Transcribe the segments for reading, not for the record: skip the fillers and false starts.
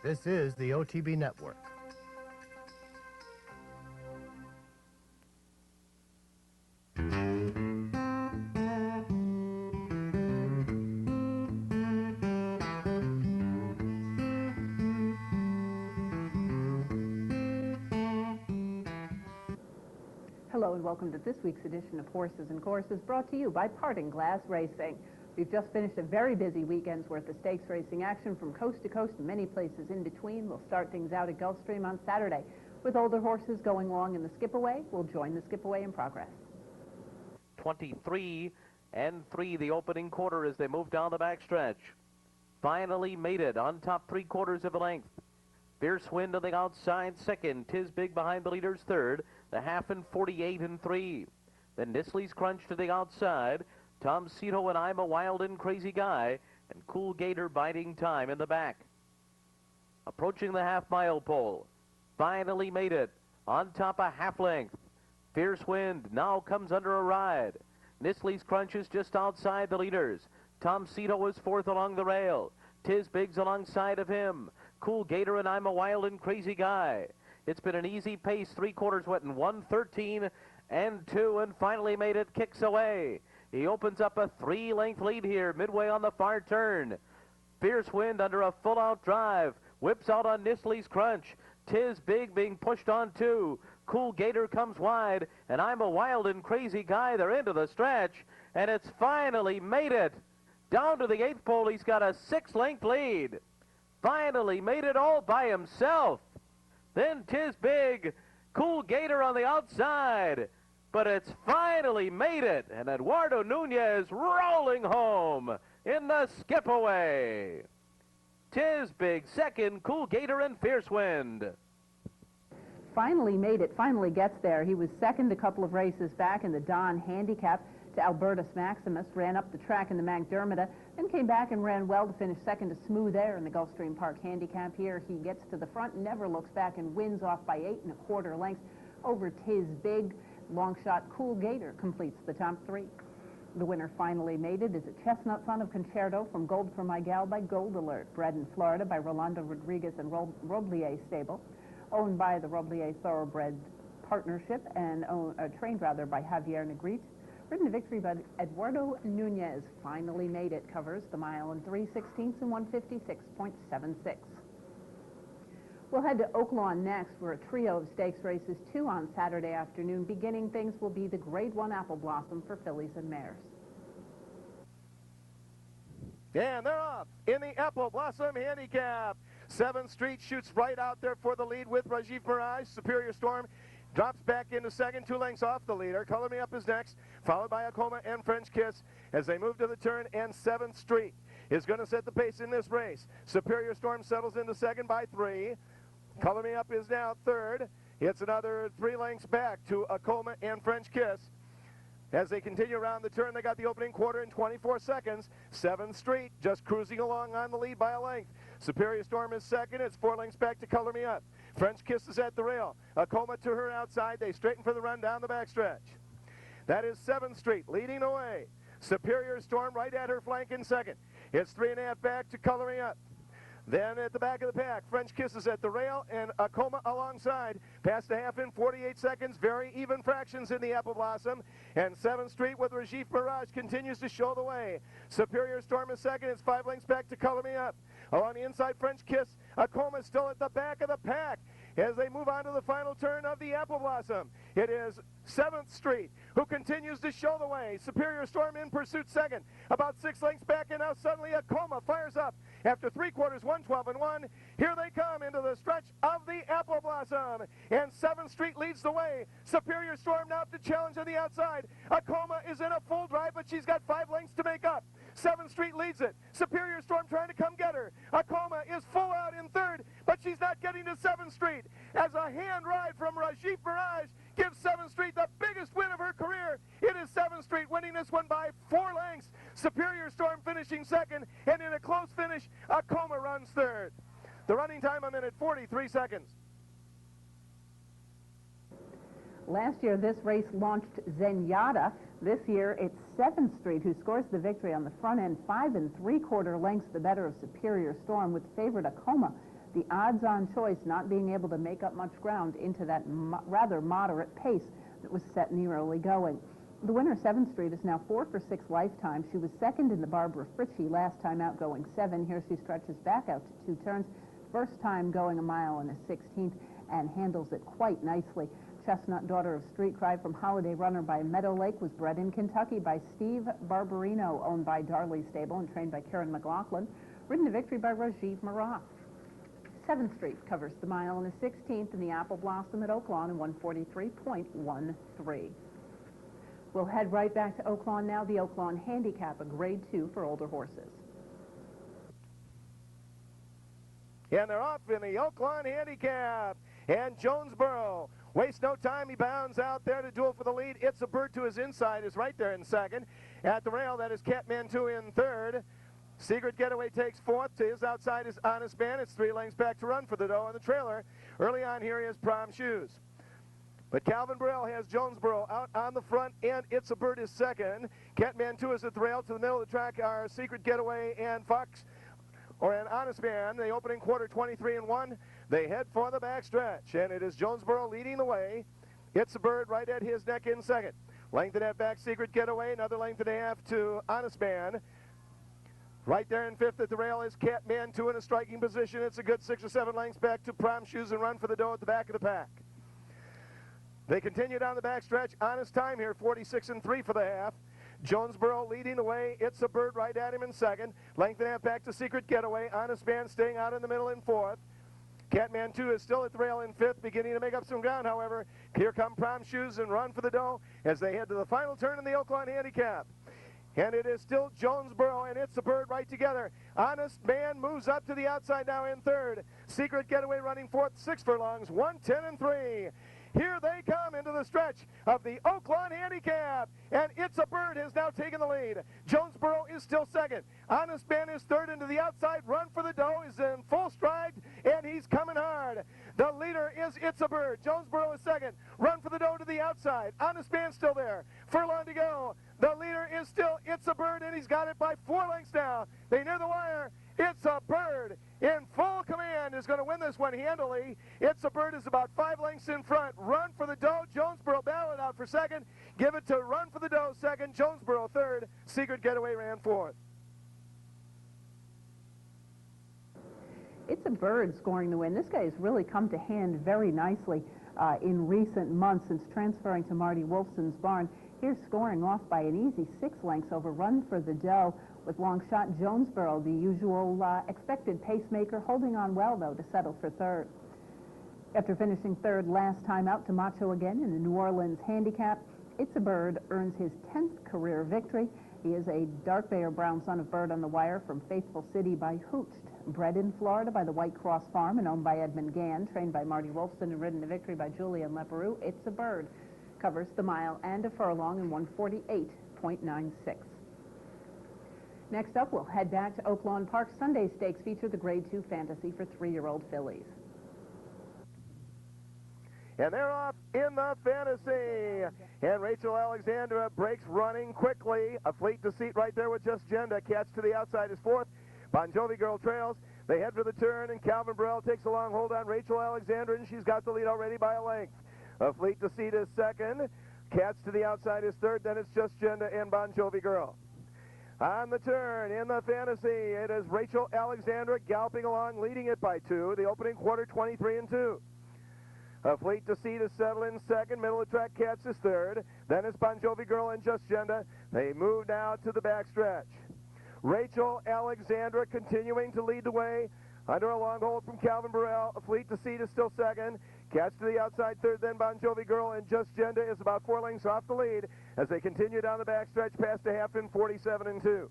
This is the OTB Network. Hello and welcome to this week's edition of Horses and Courses, brought to you by Parting Glass Racing. We've just finished a very busy weekend's worth of stakes racing action from coast to coast and many places in between. We'll start things out at Gulfstream on Saturday with older horses going long in the skip-away. We'll join the skip-away in progress. 23 and 3 the opening quarter as they move down the backstretch. Finally made it on top 3/4 of a length. Fierce Wind on the outside second. Tis Big behind the leaders third. The half and 48 and 3. Then Nisley's Crunch to the outside. Tom Cito and I'm a Wild and Crazy Guy. And Cool Gator biding time in the back. Approaching the half-mile pole. Finally made it. On top a half length. Fierce Wind now comes under a ride. Nisley's Crunch is just outside the leaders. Tom Cito is fourth along the rail. Tis Big's alongside of him. Cool Gator and I'm a Wild and Crazy Guy. It's been an easy pace, 3/4 wet in 1:13 and 2, and finally made it, kicks away. He opens up a 3-length lead here, midway on the far turn. Fierce Wind under a full-out drive, whips out on Nisley's Crunch. Tis Big being pushed on two. Cool Gator comes wide, and I'm a Wild and Crazy Guy. They're into the stretch, and it's finally made it. Down to the 8th pole, he's got a 6-length lead. Finally made it all by himself. Then Tis Big, Cool Gator on the outside. But it's finally made it, and Eduardo Nunez rolling home in the skip-away. Tis Big second, Cool Gator and Fierce Wind. Finally made it, finally gets there. He was second a couple of races back in the Don Handicap to Albertus Maximus, ran up the track in the McDermott, then came back and ran well to finish second to Smooth Air in the Gulfstream Park Handicap. Here he gets to the front, never looks back, and wins off by 8 1/4 lengths over Tis Big. Long shot Cool Gator completes the top 3. The winner finally made it is a Chestnut Son of Concerto from Gold for My Gal by Gold Alert, bred in Florida by Rolando Rodriguez and Roblier Stable, owned by the Roblier Thoroughbred Partnership and trained by Javier Negrete. Ridden to victory by Eduardo Nunez. Finally made it. Covers the mile in 3/16 and 156.76. We'll head to Oaklawn next, where a trio of stakes races 2 on Saturday afternoon. Beginning things will be the Grade 1 Apple Blossom for fillies and mares. And they're off in the Apple Blossom Handicap. 7th Street shoots right out there for the lead with Rajiv Mirage. Superior Storm drops back into second, 2 lengths off the leader. Color Me Up is next, followed by Acoma and French Kiss as they move to the turn, and 7th Street is going to set the pace in this race. Superior Storm settles into second by 3. Color Me Up is now third. It's another 3 lengths back to Acoma and French Kiss. As they continue around the turn, they got the opening quarter in 24 seconds. 7th Street just cruising along on the lead by a length. Superior Storm is second. It's 4 lengths back to Color Me Up. French Kiss is at the rail. Acoma to her outside. They straighten for the run down the backstretch. That is 7th Street leading the way. Superior Storm right at her flank in second. It's 3 1/2 back to Color Me Up. Then at the back of the pack, French Kiss is at the rail and Acoma alongside. Past the half in 48 seconds. Very even fractions in the Apple Blossom. And 7th Street with Rajiv Mirage continues to show the way. Superior Storm is second. It's 5 lengths back to Color Me Up. Along the inside, French Kiss. Acoma is still at the back of the pack as they move on to the final turn of the Apple Blossom. It is 7th Street who continues to show the way. Superior Storm in pursuit second. About 6 lengths back, and now suddenly Acoma fires up after 3/4, 1:12 and 1. Here they come into the stretch of the Apple Blossom, and 7th Street leads the way. Superior Storm now to challenge on the outside. Acoma is in a full drive, but she's got 5 lengths to make up. 7th Street leads it. Superior Storm trying to come get her. Acoma is full out in third, but she's not getting to 7th Street. As a hand ride from Rajiv Mirage gives 7th Street the biggest win of her career. It is 7th Street winning this one by 4 lengths. Superior Storm finishing second, and in a close finish, Acoma runs third. The running time, 1:43 seconds. Last year, this race launched Zenyatta. This year, it's 7th Street who scores the victory on the front end, 5 3/4 lengths the better of Superior Storm, with favorite Acoma The odds-on choice not being able to make up much ground into that rather moderate pace that was set in the early going. The winner, 7th Street, is now 4 for 6 lifetime. She was second in the Barbara Fritchie last time out, going 7. Here she stretches back out to 2 turns. First time going a mile and a 16th, and handles it quite nicely. Chestnut Daughter of Street Cry from Holiday Runner by Meadow Lake was bred in Kentucky by Steve Barbarino, owned by Darley Stable and trained by Karen McLaughlin. Ridden to victory by Rajiv Marat. 7th Street covers the mile and a 16th in the Apple Blossom at Oaklawn in 143.13. We'll head right back to Oaklawn now. The Oaklawn Handicap, a grade 2 for older horses. And they're off in the Oaklawn Handicap. And Jonesboro wastes no time. He bounds out there to duel for the lead. It's a Bird to his inside is right there in second. At the rail, that is Catmandu in third. Secret Getaway takes fourth. To his outside is Honest Man. It's 3 lengths back to run for the doe on the trailer. Early on here is Prom Shoes. But Calvin Burrell has Jonesboro out on the front, and It's a Bird is second. Catmandu is at the rail. To the middle of the track are Secret Getaway and Fox, or an Honest Man. The opening quarter, 23-1. They head for the backstretch, and it is Jonesboro leading the way. It's a Bird right at his neck in second. Length and a half back, Secret Getaway. Another length and a half to Honest Man. Right there in fifth at the rail is Catmandu in a striking position. It's a good 6 or 7 lengths back to Prom Shoes and Run for the doe at the back of the pack. They continue down the backstretch. Honest time here, 46-3 for the half. Jonesboro leading the way. It's a Bird right at him in second. Length and a half back to Secret Getaway. Honest Man staying out in the middle in fourth. Catmandu is still at the rail in fifth, beginning to make up some ground, however. Here come Prom Shoes and Run for the doe as they head to the final turn in the Oaklawn Handicap. And it is still Jonesboro and It's a Bird right together. Honest Man moves up to the outside now in third. Secret Getaway running fourth, 6 furlongs, 1:10-3. Here they come into the stretch of the Oaklawn Handicap, and It's a Bird has now taken the lead. Jonesboro is still second. Honest Man is third into the outside. Run for the doe is in full stride, and he's coming hard. The leader is It's a Bird. Jonesboro is second. Run for the doe to the outside. Honest Man still there. Furlong to go. The leader is still It's a Bird, and he's got it by 4 lengths now. They near the wire. It's a Bird in full command is going to win this one handily. It's a Bird is about 5 lengths in front. Run for the doe. Jonesboro battled out for second. Give it to Run for the doe second. Jonesboro third. Secret Getaway ran fourth. It's a Bird scoring the win. This guy has really come to hand very nicely in recent months since transferring to Marty Wolfson's barn. Here's scoring off by an easy 6 lengths over Run for the doe with long shot Jonesboro, the usual expected pacemaker, holding on well, though, to settle for third. After finishing third last time out to Macho again in the New Orleans Handicap, It's a Bird earns his 10th career victory. He is a dark bay or brown son of Bird on the Wire from Faithful City by Hooched. Bred in Florida by the White Cross Farm and owned by Edmund Gann, trained by Marty Wolfson and ridden to victory by Julian Leperoux. It's a Bird covers the mile and a furlong in 148.96. Next up, we'll head back to Oaklawn Park. Sunday Stakes feature the Grade 2 Fantasy for 3-year-old fillies. And they're off in the Fantasy. And Rachel Alexandra breaks running quickly. A Fleet Deceit right there with Just Genda. Catch to the outside is fourth. Bon Jovi Girl trails. They head for the turn, and Calvin Burrell takes a long hold on Rachel Alexandra, and she's got the lead already by a length. A Fleet Deceit is second. Catch to the outside is third. Then it's Just Genda and Bon Jovi Girl. On the turn in the Fantasy, it is Rachel Alexandra galloping along, leading it by 2. The opening quarter, 23-2. A Fleet Deceit is settled in second. Middle of the track, Catch is third. Then it's Bon Jovi Girl and Just Genda. They move now to the backstretch. Rachel Alexandra continuing to lead the way under a long hold from Calvin Burrell. A Fleet Deceit is still second. Catch to the outside third, then Bon Jovi Girl, and Just Genda is about 4 lengths off the lead as they continue down the backstretch past a half in 47-2.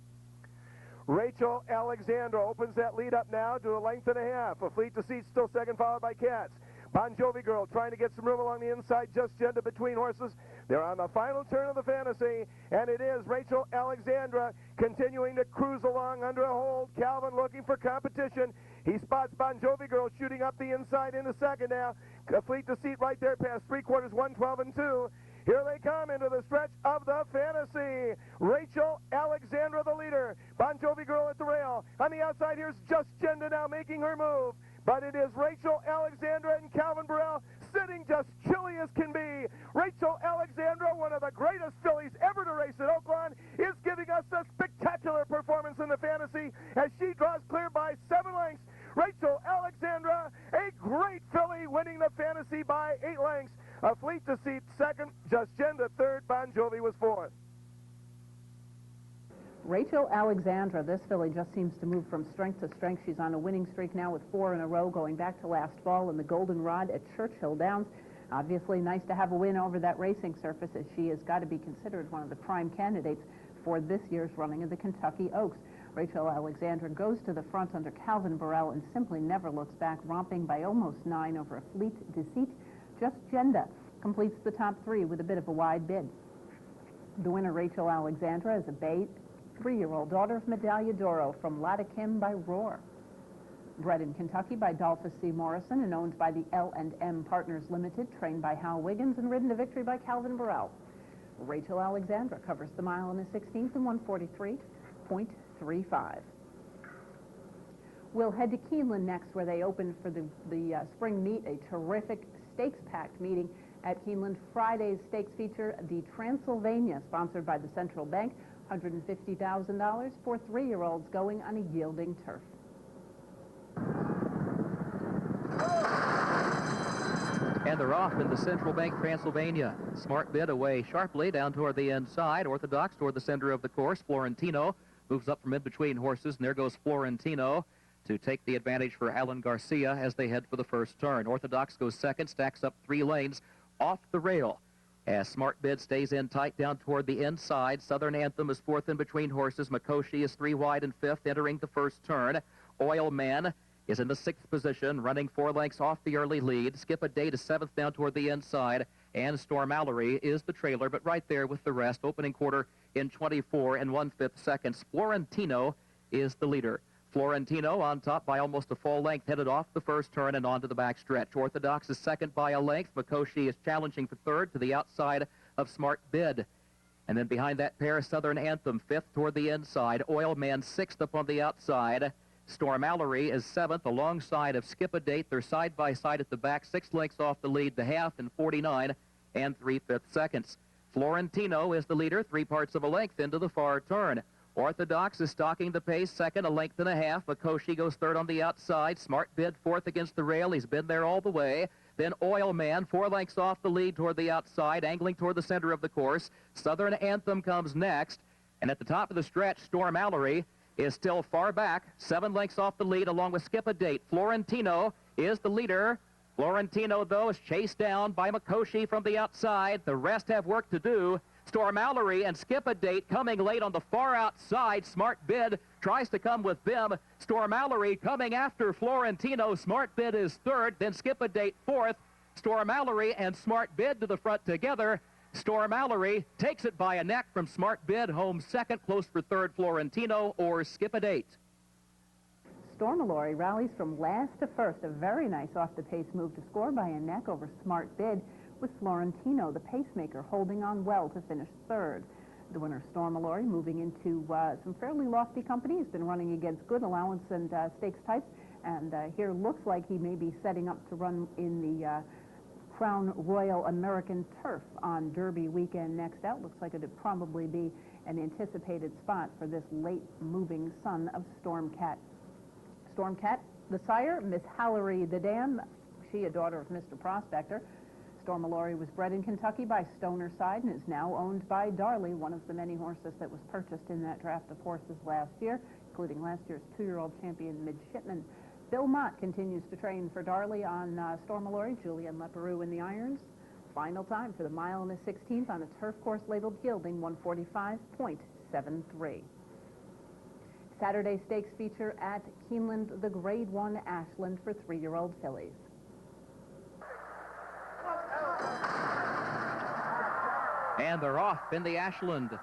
Rachel Alexandra opens that lead up now to a length and a half. A Fleet Deceit still second, followed by Catch. Bon Jovi Girl trying to get some room along the inside. Just Genda between horses. They're on the final turn of the Fantasy, and it is Rachel Alexandra continuing to cruise along under a hold. Calvin looking for competition. He spots Bon Jovi Girl shooting up the inside into second now. A Fleet Deceit right there past 3/4, 1:12-2. Here they come into the stretch of the Fantasy. Rachel Alexandra the leader. Bon Jovi Girl at the rail. On the outside, here's Just Genda now making her move. but it is Rachel Alexandra and Calvin Burrell sitting just chilly as can be. Rachel Alexandra, one of the greatest fillies ever to race at Oaklawn, is giving us a spectacular performance in the Fantasy as she draws clear by 7 lengths. Rachel Alexandra, a great filly, winning the Fantasy by 8 lengths. A Fleet Deceit second, Just Genda third, Bon Jovi was fourth. Rachel Alexandra, this filly just seems to move from strength to strength. She's on a winning streak now with 4 in a row, going back to last fall in the Goldenrod at Churchill Downs. Obviously nice to have a win over that racing surface, as she has got to be considered one of the prime candidates for this year's running of the Kentucky Oaks. Rachel Alexandra goes to the front under Calvin Burrell and simply never looks back, romping by almost 9 over a Fleet Deceit. Just Genda completes the top 3 with a bit of a wide bid. The winner, Rachel Alexandra, is a bay 3-year-old daughter of Medaglia d'Oro from Lotta Kim by Roar. Bred in Kentucky by Dolphus C. Morrison and owned by the L&M Partners Limited, trained by Hal Wiggins and ridden to victory by Calvin Burrell. Rachel Alexandra covers the mile in the 16th in 143.35. We'll head to Keeneland next, where they open for the spring meet, a terrific stakes-packed meeting at Keeneland. Friday's stakes feature the Transylvania, sponsored by the Central Bank, $150,000 for 3-year-olds going on a yielding turf. And they're off in the Central Bank Transylvania. Smart Bid away sharply down toward the inside. Orthodox toward the center of the course. Florentino moves up from in between horses, and there goes Florentino to take the advantage for Alan Garcia as they head for the first turn. Orthodox goes second, stacks up 3 lanes off the rail. As Smart Bid stays in tight down toward the inside. Southern Anthem is 4th in between horses. Makoshi is 3 wide and 5th, entering the first turn. Oil Man is in the 6th position, running 4 lengths off the early lead. Skip a Date is 7th down toward the inside. And Storm Mallory is the trailer, but right there with the rest. Opening quarter in 24 and 1/5 seconds. Florentino is the leader. Florentino on top by almost a full length, headed off the first turn and onto the back stretch. Orthodox is second by a length. Makoshi is challenging for third to the outside of Smart Bid. And then behind that pair, Southern Anthem 5th toward the inside. Oil Man 6th up on the outside. Storm Mallory is 7th alongside of Skip a Date. They're side by side at the back, 6 lengths off the lead, the half in 49 and 3/5 seconds. Florentino is the leader, 3 parts of a length into the far turn. Orthodox is stalking the pace, second, 1.5 lengths. Makoshi goes third on the outside. Smart Bid 4th against the rail. He's been there all the way. Then Oil Man 4 lengths off the lead toward the outside, angling toward the center of the course. Southern Anthem comes next. And at the top of the stretch, Storm Mallory is still far back, 7 lengths off the lead along with Skip a Date. Florentino is the leader. Florentino, though, is chased down by Makoshi from the outside. The rest have work to do. Storm Mallory and Skip a Date coming late on the far outside. Smart Bid tries to come with them. Storm Mallory coming after Florentino. Smart Bid is third, then Skip a Date 4th. Storm Mallory and Smart Bid to the front together. Storm Mallory takes it by a neck from Smart Bid, home second, close for third Florentino or Skip a Date. Storm Mallory rallies from last to first. A very nice off-the-pace move to score by a neck over Smart Bid, with Florentino, the pacemaker, holding on well to finish third. The winner, Storm Mallory, moving into some fairly lofty company. He's been running against good allowance and stakes types, and here looks like he may be setting up to run in the Crown Royal American Turf on Derby weekend next out. Looks like it'd probably be an anticipated spot for this late-moving son of Stormcat. Stormcat, the sire, Miss Hallery the Dam, she a daughter of Mr. Prospector. Storm Mallory was bred in Kentucky by Stoner Side and is now owned by Darley, one of the many horses that was purchased in that draft of horses last year, including last year's 2-year-old champion Midshipman. Bill Mott continues to train for Darley on Storm Mallory. Julian Leperoux in the irons. Final time for the mile and the 16th on a turf course labeled Yielding, 145.73. Saturday stakes feature at Keeneland, the Grade 1 Ashland for 3-year-old fillies. And they're off in the Ashland.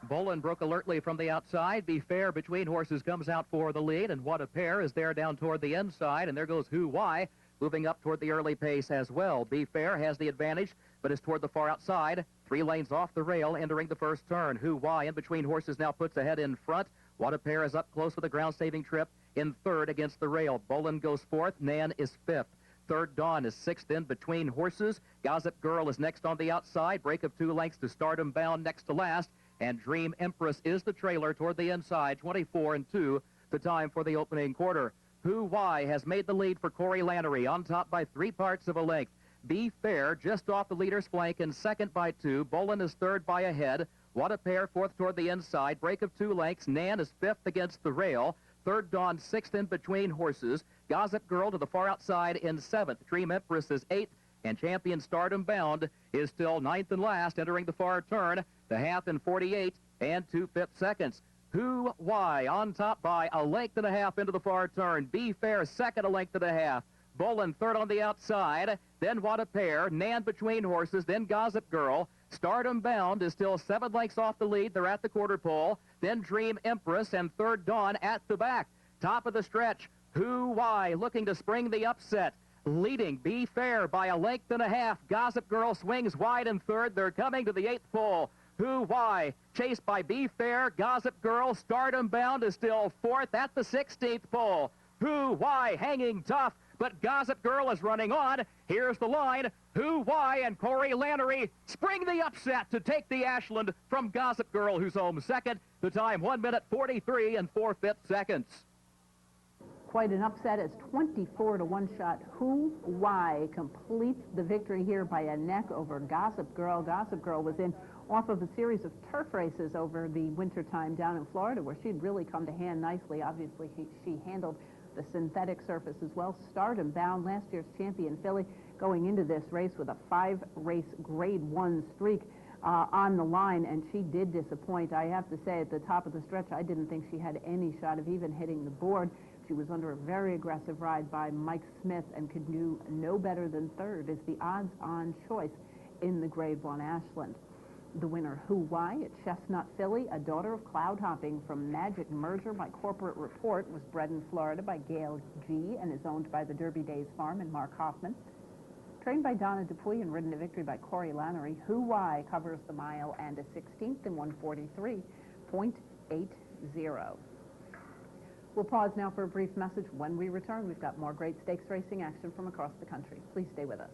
Bolingbrook alertly from the outside. Be Fair between horses comes out for the lead, and What a Pair is there down toward the inside, and there goes Who Why moving up toward the early pace as well. Be Fair has the advantage, but is toward the far outside. 3 lanes off the rail entering the first turn. Who Why in between horses now puts ahead in front. What a Pair is up close with a ground-saving trip. in third against the rail. Bolin goes fourth. Nan is fifth. Third Dawn is sixth in between horses. Gossip Girl is next on the outside. Break of 2 lengths to Stardom Bound next to last. And Dream Empress is the trailer toward the inside. 24-2, the time for the opening quarter. Who Why has made the lead for Corey Lanerie, on top by 3 parts of a length. Be Fair just off the leader's flank and second by 2. Bolin is third by a head. What a Pair fourth toward the inside. Break of 2 lengths. Nan is fifth against the rail. Third Dawn sixth in between horses. Gossip Girl to the far outside in seventh. Dream Empress is eighth. And Champion Stardom Bound is still ninth and last, entering the far turn. The half in 48 and 2/5 seconds. Who Why on top by a length and a half into the far turn. Be Fair second, a length and a half. Bolin third on the outside. Then What a Pair. Nan between horses. Then Gossip Girl. Stardom Bound is still 7 lengths off the lead. They're at the quarter pole. Then Dream Empress and Third Dawn at the back. Top of the stretch. Who Why looking to spring the upset. Leading Be Fair by a length and a half. Gossip Girl swings wide in third. They're coming to the 8th pole. Who Why chased by Be Fair. Gossip Girl. Stardom Bound is still fourth at the 16th pole. Who Why hanging tough, but Gossip Girl is running on. Here's the line. Who Why and Corey Lanerie spring the upset to take the Ashland from Gossip Girl, who's home second. The time 1 minute 43 and 4/5 seconds. Quite an upset as 24 to 1 shot. Who Why completes the victory here by a neck over Gossip Girl. Gossip Girl was in off of a series of turf races over the winter time down in Florida where she'd really come to hand nicely. Obviously, she handled the synthetic surface as well. Stardom Bound, last year's champion filly, going into this race with a 5-race grade 1 streak on the line, and she did disappoint. I have to say, at the top of the stretch, I didn't think she had any shot of even hitting the board. She was under a very aggressive ride by Mike Smith and could do no better than third as the odds-on choice in the grade 1 Ashland. The winner, Who Why, at Chestnut Filly, a daughter of cloud hopping from Magic Merger by Corporate Report, was bred in Florida by Gail G. and is owned by the Derby Days Farm and Mark Hoffman. Trained by Donna Dupuy and ridden to victory by Corey Lanerie, Who Why covers the mile and a 16th in 143.80. We'll pause now for a brief message. When we return, we've got more great stakes racing action from across the country. Please stay with us.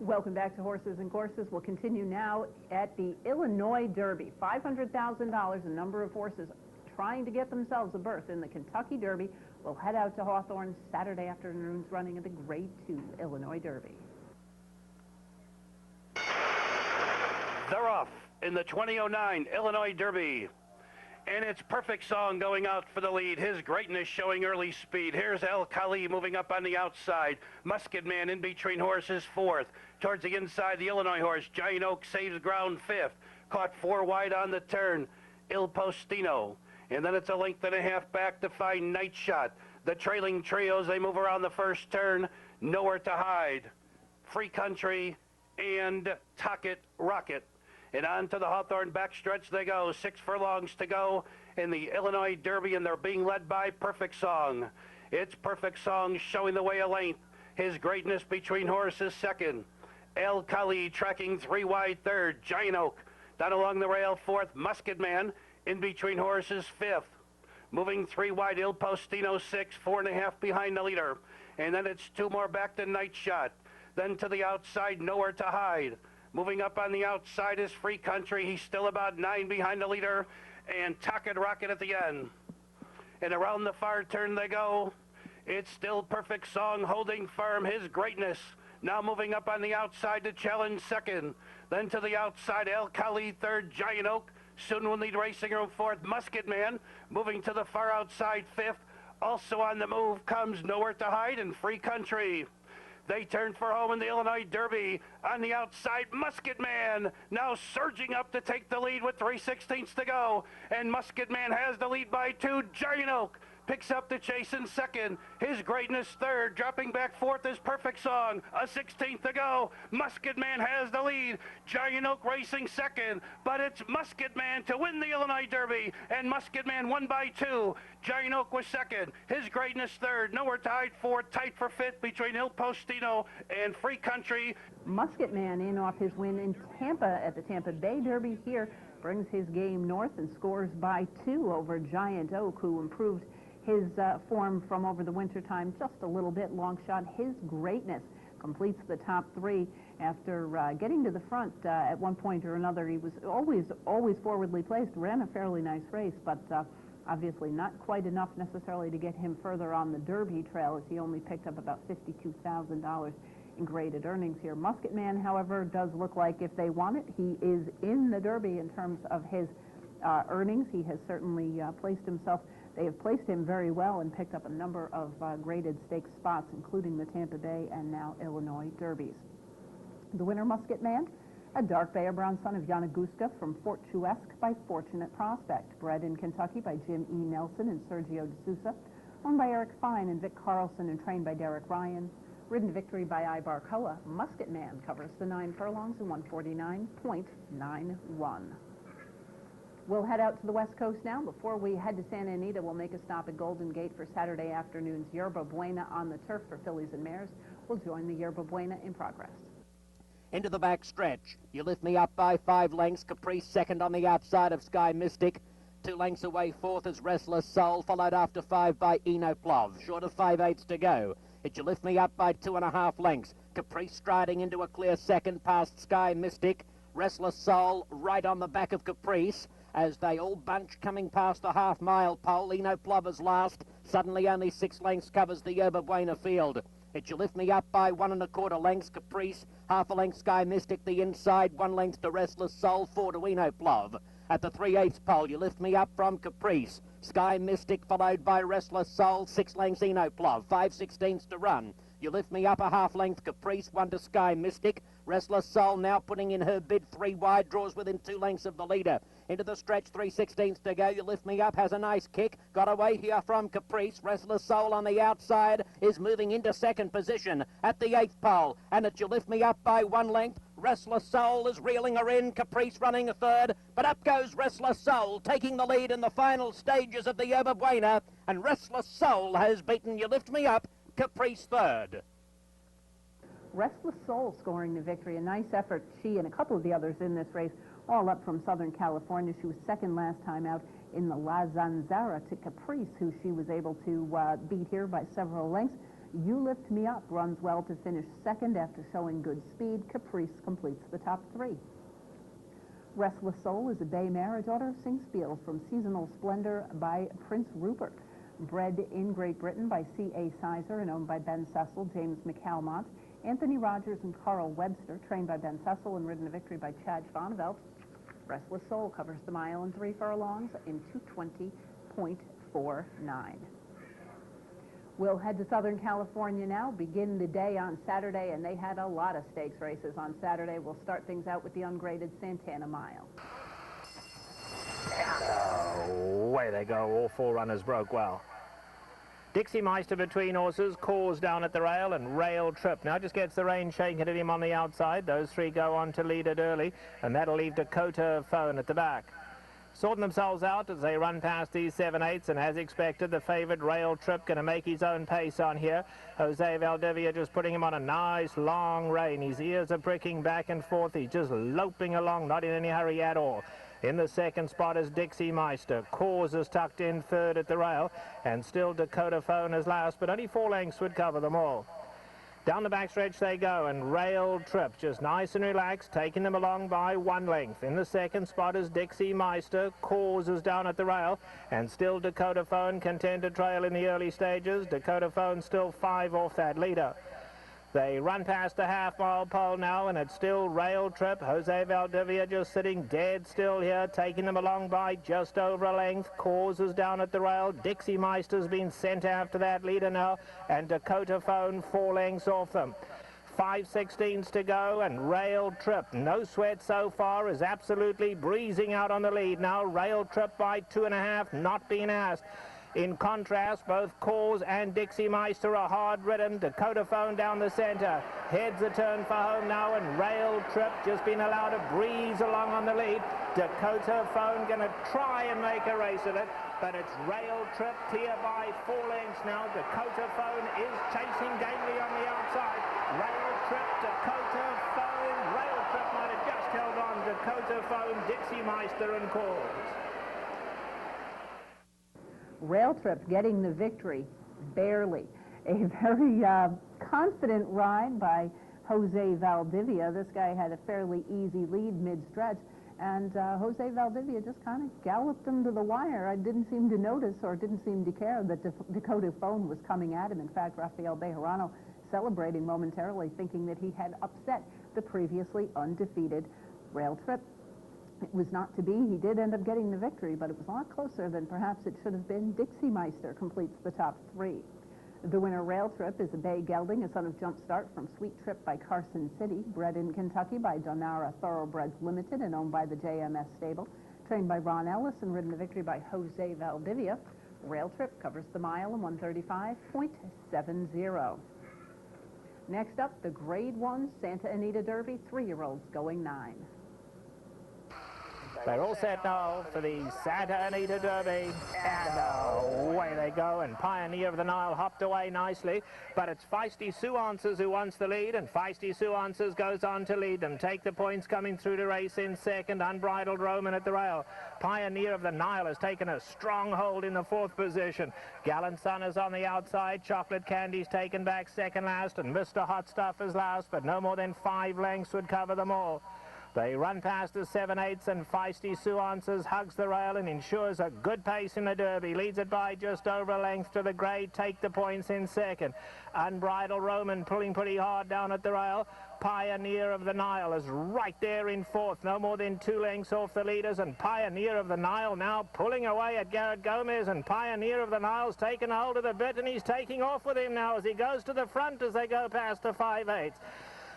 Welcome back to Horses and Courses. We'll continue now at the Illinois Derby. $500,000, a number of horses trying to get themselves a berth in the Kentucky Derby. We'll head out to Hawthorne Saturday afternoon's running of the Grade 2 Illinois Derby. They're off in the 2009 Illinois Derby. And it's Perfect Song going out for the lead. His greatness showing early speed. Here's El Khali moving up on the outside. Musket Man in between horses fourth. Towards the inside, the Illinois horse, Giant Oak, saves ground fifth. Caught 4 wide on the turn, Il Postino. And then it's a length and a half back to find Night Shot. The trailing trios, they move around the first turn. Nowhere to Hide, Free Country, and Tocket Rocket. And on to the Hawthorne backstretch they go. 6 furlongs to go in the Illinois Derby, and they're being led by Perfect Song. It's Perfect Song showing the way a length. His greatness between horses second. El Khali tracking 3 wide third. Giant Oak down along the rail fourth. Musket Man in between horses fifth. Moving 3 wide, Il Postino 6, 4.5 behind the leader. And then it's 2 more back to Night Shot. Then to the outside, Nowhere to Hide. Moving up on the outside is Free Country. He's still about 9 behind the leader. And Talkin' Rocket at the end. And around the far turn they go. It's still Perfect Song holding firm. His Greatness now moving up on the outside to challenge second. Then to the outside, El Khali third. Giant Oak soon will lead Racing Room fourth. Musket Man moving to the far outside fifth. Also on the move comes Nowhere to Hide and Free Country. They turn for home in the Illinois Derby. On the outside, Musket Man now surging up to take the lead with 3/16 to go. And Musket Man has the lead by 2. Giant Oak picks up the chase in second. His Greatness third. Dropping back fourth is Perfect Song. A 16th to go. Musket Man has the lead. Giant Oak racing second. But it's Musket Man to win the Illinois Derby. And Musket Man won by 2. Giant Oak was second. His Greatness third. Nowhere to Hide fourth. Tight for fifth between Il Postino and Free Country. Musket Man in off his win in Tampa at the Tampa Bay Derby here brings his game north and scores by 2 over Giant Oak, who improved his form from over the winter time just a little bit. Long shot. His Greatness completes the top 3 after getting to the front at one point or another. He was always forwardly placed, ran a fairly nice race, but obviously not quite enough necessarily to get him further on the Derby trail, as he only picked up about $52,000 in graded earnings here. Musket Man, however, does look like if they want it, he is in the Derby in terms of his earnings. He has certainly placed himself. They have placed him very well and picked up a number of graded stakes spots, including the Tampa Bay and now Illinois Derbies. The winner, Musket Man, a dark Beyer Brown son of Yanaguska from Fort Chuesque by Fortunate Prospect, bred in Kentucky by Jim E. Nelson and Sergio De Sousa, owned by Eric Fine and Vic Carlson and trained by Derek Ryan, ridden to victory by Ibar Koa. Musket Man covers the 9 furlongs in 149.91. We'll head out to the West Coast now. Before we head to Santa Anita, we'll make a stop at Golden Gate for Saturday afternoon's Yerba Buena on the turf for fillies and mares. We'll join the Yerba Buena in progress. Into the back stretch. You lift me up by 5 lengths. Caprice second on the outside of Sky Mystic. 2 lengths away fourth is Restless Soul, followed after 5 by Eno Plov. Short of 5/8 to go. It you lift me up by 2.5 lengths. Caprice striding into a clear second past Sky Mystic. Restless Soul right on the back of Caprice as they all bunch coming past the half-mile pole. Eno Plover's last. Suddenly only 6 lengths covers the Yerba Buena field. It you lift me up by 1.25 lengths. Caprice, half a length Sky Mystic the inside, 1 length to Restless Soul, 4 to Eno Plov. At the 3/8 pole, you lift me up from Caprice. Sky Mystic followed by Restless Soul, 6 lengths Eno Plov, 5/16 to run. You lift me up a half length Caprice, 1 to Sky Mystic. Restless Soul now putting in her bid 3 wide, draws within 2 lengths of the leader. Into the stretch, 3/16 to go. You lift me up, has a nice kick. Got away here from Caprice. Restless Soul on the outside is moving into second position at the 8th pole. And it you lift me up by 1 length. Restless Soul is reeling her in. Caprice running a third. But up goes Restless Soul, taking the lead in the final stages of the Yerba Buena. And Restless Soul has beaten You Lift Me Up, Caprice third. Restless Soul scoring the victory. A nice effort. She and a couple of the others in this race, all up from Southern California. She was second last time out in the La Zanzara to Caprice, who she was able to beat here by several lengths. You Lift Me Up runs well to finish second after showing good speed. Caprice completes the top 3. Restless Soul is a bay mare, a daughter of Singspiel from Seasonal Splendor by Prince Rupert. Bred in Great Britain by C.A. Sizer and owned by Ben Cecil, James McCalmont, Anthony Rogers and Carl Webster, trained by Ben Cecil and ridden to victory by Chad Vonneveldt. Restless Soul covers the mile in 3 furlongs in 2:20.49. We'll head to Southern California now, begin the day on Saturday, and they had a lot of stakes races on Saturday. We'll start things out with the ungraded Santana Mile. Away they go, all 4 runners broke well. Dixie Meister between horses, Cause down at the rail, and Rail Trip. Now just gets the rein shaken at him on the outside. Those 3 go on to lead it early, and that'll leave Dakota Phone at the back. sorting themselves out as they run past these 7/8, and as expected, the favourite Rail Trip going to make his own pace on here. Jose Valdivia just putting him on a nice long rein. His ears are pricking back and forth. He's just loping along, not in any hurry at all. In the second spot is Dixie Meister. Cause is tucked in third at the rail, and still Dakota Phone is last, but only 4 lengths would cover them all. Down the backstretch they go, and Rail Trip just nice and relaxed, taking them along by 1 length. In the second spot is Dixie Meister. Cause is down at the rail, and still Dakota Phone content to trail in the early stages. Dakota Phone still 5 off that leader. They run past the half-mile pole now, and it's still Rail Trip. Jose Valdivia just sitting dead still here, taking them along by just over a length. Cause is down at the rail. Dixie Meister's been sent after that leader now, and Dakota Phone 4 lengths off them. 5/16 to go, and Rail Trip, no sweat so far, is absolutely breezing out on the lead now. Rail Trip by 2.5, not being asked. In contrast, both Cause and Dixie Meister are hard-ridden. Dakota Phone down the centre. Heads a turn for home now, and Rail Trip just been allowed to breeze along on the lead. Dakota Phone going to try and make a race of it, but it's Rail Trip clear by 4 lengths now. Dakota Phone is chasing gamely on the outside. Rail Trip, Dakota Phone. Rail Trip might have just held on. Dakota Phone, Dixie Meister and Cause. Rail Trip getting the victory, barely. A very confident ride by Jose Valdivia. This guy had a fairly easy lead mid-stretch, and Jose Valdivia just kind of galloped him to the wire. I didn't seem to notice or didn't seem to care that Dakota Phone was coming at him. In fact, Rafael Bejarano celebrating momentarily, thinking that he had upset the previously undefeated Rail Trip. It was not to be. He did end up getting the victory, but it was a lot closer than perhaps it should have been. Dixie Meister completes the top 3. The winner, Rail Trip, is a Bay Gelding, a son of Jumpstart from Sweet Trip by Carson City, bred in Kentucky by Donara Thoroughbreds Limited and owned by the JMS stable, trained by Ron Ellis and ridden the victory by Jose Valdivia. Rail Trip covers the mile in 135.70. Next up, the Grade 1 Santa Anita Derby, 3-year-olds going 9. They're all set now for the Santa Anita Derby, and away they go, and Pioneer of the Nile hopped away nicely, but it's Feisty Sue Answers who wants the lead, and Feisty Sue Answers goes on to lead them. Take the points coming through to race in second, Unbridled Roman at the rail. Pioneer of the Nile has taken a strong hold in the 4th position. Gallant Sun is on the outside, Chocolate Candy's taken back second last, and Mr. Hot Stuff is last, but no more than 5 lengths would cover them all. They run past the 7/8, and Feisty Sue Answers hugs the rail and ensures a good pace in the Derby. Leads it by just over a length to the grade. Take the points in second. Unbridled Roman pulling pretty hard down at the rail. Pioneer of the Nile is right there in 4th, no more than 2 lengths off the leaders, and Pioneer of the Nile now pulling away at Garrett Gomez, and Pioneer of the Nile's taken hold of the bit, and he's taking off with him now as he goes to the front as they go past the 5/8.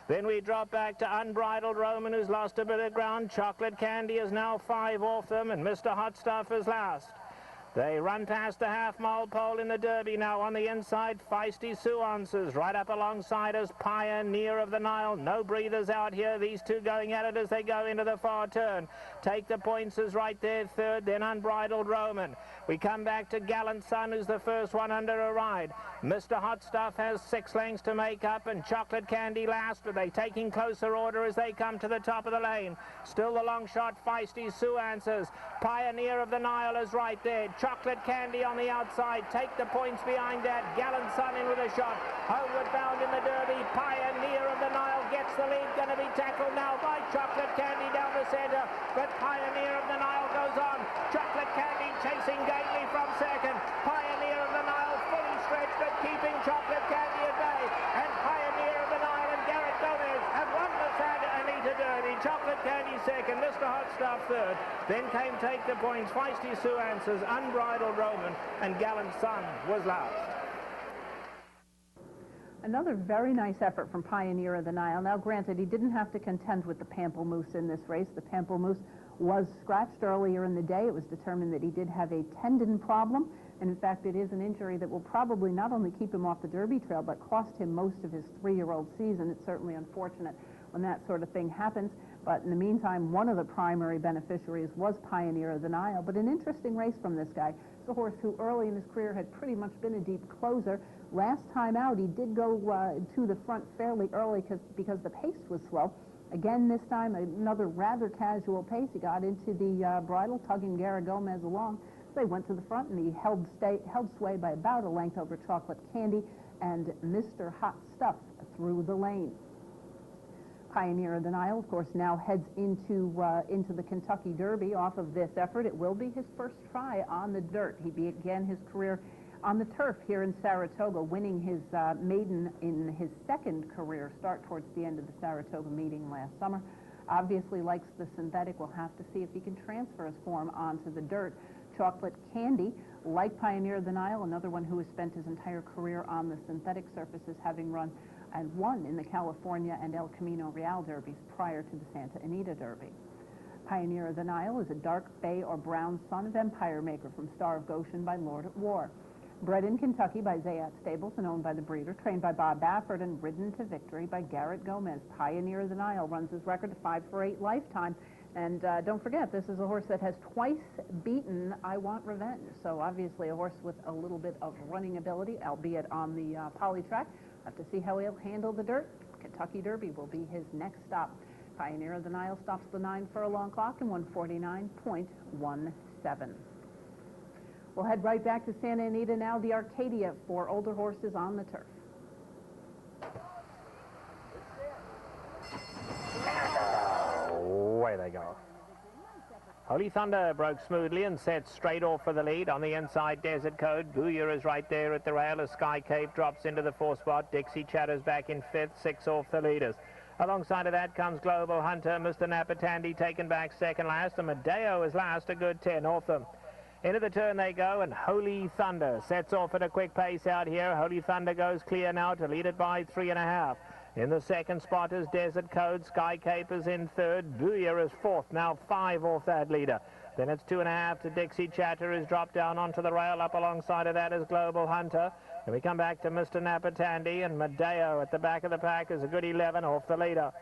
Then we drop back to Unbridled Roman, who's lost a bit of ground. Chocolate Candy is now 5 off them, and Mr. Hot Stuff is last. They run past the half-mile pole in the Derby now. On the inside, Feisty Sue Answers. Right up alongside us, Pioneer of the Nile. No breathers out here. These two going at it as they go into the far turn. Take the points is right there, third, then Unbridled Roman. We come back to Gallant Sun, who's the first one under a ride. Mr. Hot Stuff has 6 lengths to make up, and Chocolate Candy last, but they taking closer order as they come to the top of the lane. Still the long shot, Feisty Sue Answers. Pioneer of the Nile is right there. Chocolate Candy on the outside. Take the points behind that. Gallant Sun in with a shot. Homeward bound in the Derby. Pioneer of the Nile gets the lead. Going to be tackled now by Chocolate Candy down the centre. But Pioneer of the Nile goes on. Chocolate Candy chasing gamely from second. Pioneer of the Nile fully stretched but keeping Chocolate Candy at bay. And Pioneer of the Nile and Garrett Gomez have won the Santa Anita Derby. Chocolate Candy second. Mr. Hot Stuff third. Then came Take the Points. Feisty Sue Answers. Unbridled Roman, and Gallant Sun was last. Another very nice effort from Pioneer of the Nile. Now, granted, he didn't have to contend with the Pamplemousse in this race. The Pamplemousse was scratched earlier in the day. It was determined that he did have a tendon problem, and in fact, it is an injury that will probably not only keep him off the Derby trail, but cost him most of his 3-year-old season. It's certainly unfortunate when that sort of thing happens. But in the meantime, one of the primary beneficiaries was Pioneer of the Nile. But an interesting race from this guy. It's a horse who early in his career had pretty much been a deep closer. Last time out, he did go to the front fairly early because the pace was slow. Again, this time, another rather casual pace. He got into the bridle, tugging Gara Gomez along. They went to the front, and he held sway by about a length over Chocolate Candy and Mr. Hot Stuff through the lane. Pioneer of the Nile, of course, now heads into the Kentucky Derby off of this effort. It will be his first try on the dirt. He began his career on the turf here in Saratoga, winning his maiden in his second career start towards the end of the Saratoga meeting last summer. Obviously likes the synthetic. We'll have to see if he can transfer his form onto the dirt. Chocolate Candy, like Pioneer of the Nile, another one who has spent his entire career on the synthetic surfaces, having run and won in the California and El Camino Real Derbies prior to the Santa Anita Derby. Pioneer of the Nile is a dark bay or brown son of Empire Maker from Star of Goshen by Lord at War. Bred in Kentucky by Zayat Stables and owned by the breeder, trained by Bob Baffert and ridden to victory by Garrett Gomez. Pioneer of the Nile runs his record to 5 for 8 lifetime. And don't forget, this is a horse that has twice beaten I Want Revenge. So obviously a horse with a little bit of running ability, albeit on the poly track. Have to see how he'll handle the dirt. Kentucky Derby will be his next stop. Pioneer of the Nile stops the 9 furlong clock in 149.17. We'll head right back to Santa Anita now, the Arcadia for older horses on the turf. Away they go. Holy Thunder broke smoothly and set straight off for the lead. On the inside, Desert Code. Booyah is right there at the rail as Sky Cape drops into the 4th spot. Dixie Chatter's back in 5th, 6 off the leaders. Alongside of that comes Global Hunter. Mr. Napatandi taken back second last, and Medeo is last, a good 10 off them. Into the turn they go, and Holy Thunder sets off at a quick pace out here. Holy Thunder goes clear now to lead it by 3.5. In the second spot is Desert Code. Sky Cape is in 3rd. Booyah is 4th, now 5 off that leader. Then it's 2.5 to Dixie Chatter, who's dropped down onto the rail. Up alongside of that is Global Hunter. And we come back to Mr. Napatandi, and Medeo at the back of the pack is a good 11 off the leader.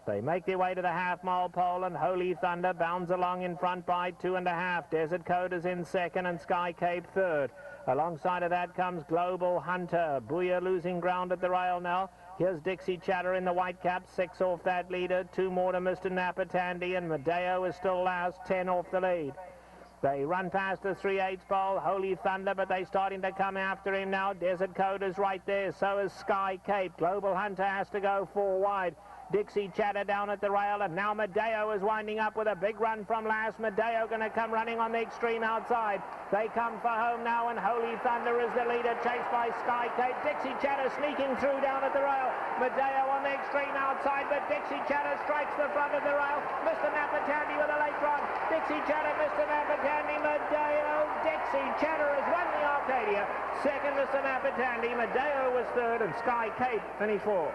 They make their way to the half-mile pole, and Holy Thunder bounds along in front by 2.5. Desert Code is in 2nd, and Sky Cape 3rd. Alongside of that comes Global Hunter. Booyah losing ground at the rail now. Here's Dixie Chatter in the white cap, 6 off that leader. 2 more to Mr. Napatandi, and Medeo is still last, 10 off the lead. They run past the 3/8 pole, Holy Thunder, but they're starting to come after him now. Desert Code is right there, so is Sky Cape. Global Hunter has to go 4 wide. Dixie Chatter down at the rail, and now Medeo is winding up with a big run from last. Medeo going to come running on the extreme outside. They come for home now, and Holy Thunder is the leader, chased by Sky Cape. Dixie Chatter sneaking through down at the rail. Medeo on the extreme outside, but Dixie Chatter strikes the front of the rail. Mr. Napatandi with a late run. Dixie Chatter, Mr. Napatandi, Medeo. Dixie Chatter has won the Arcadia. Second, Mr. Napatandi. Medeo was 3rd, and Sky Cape finished 4th.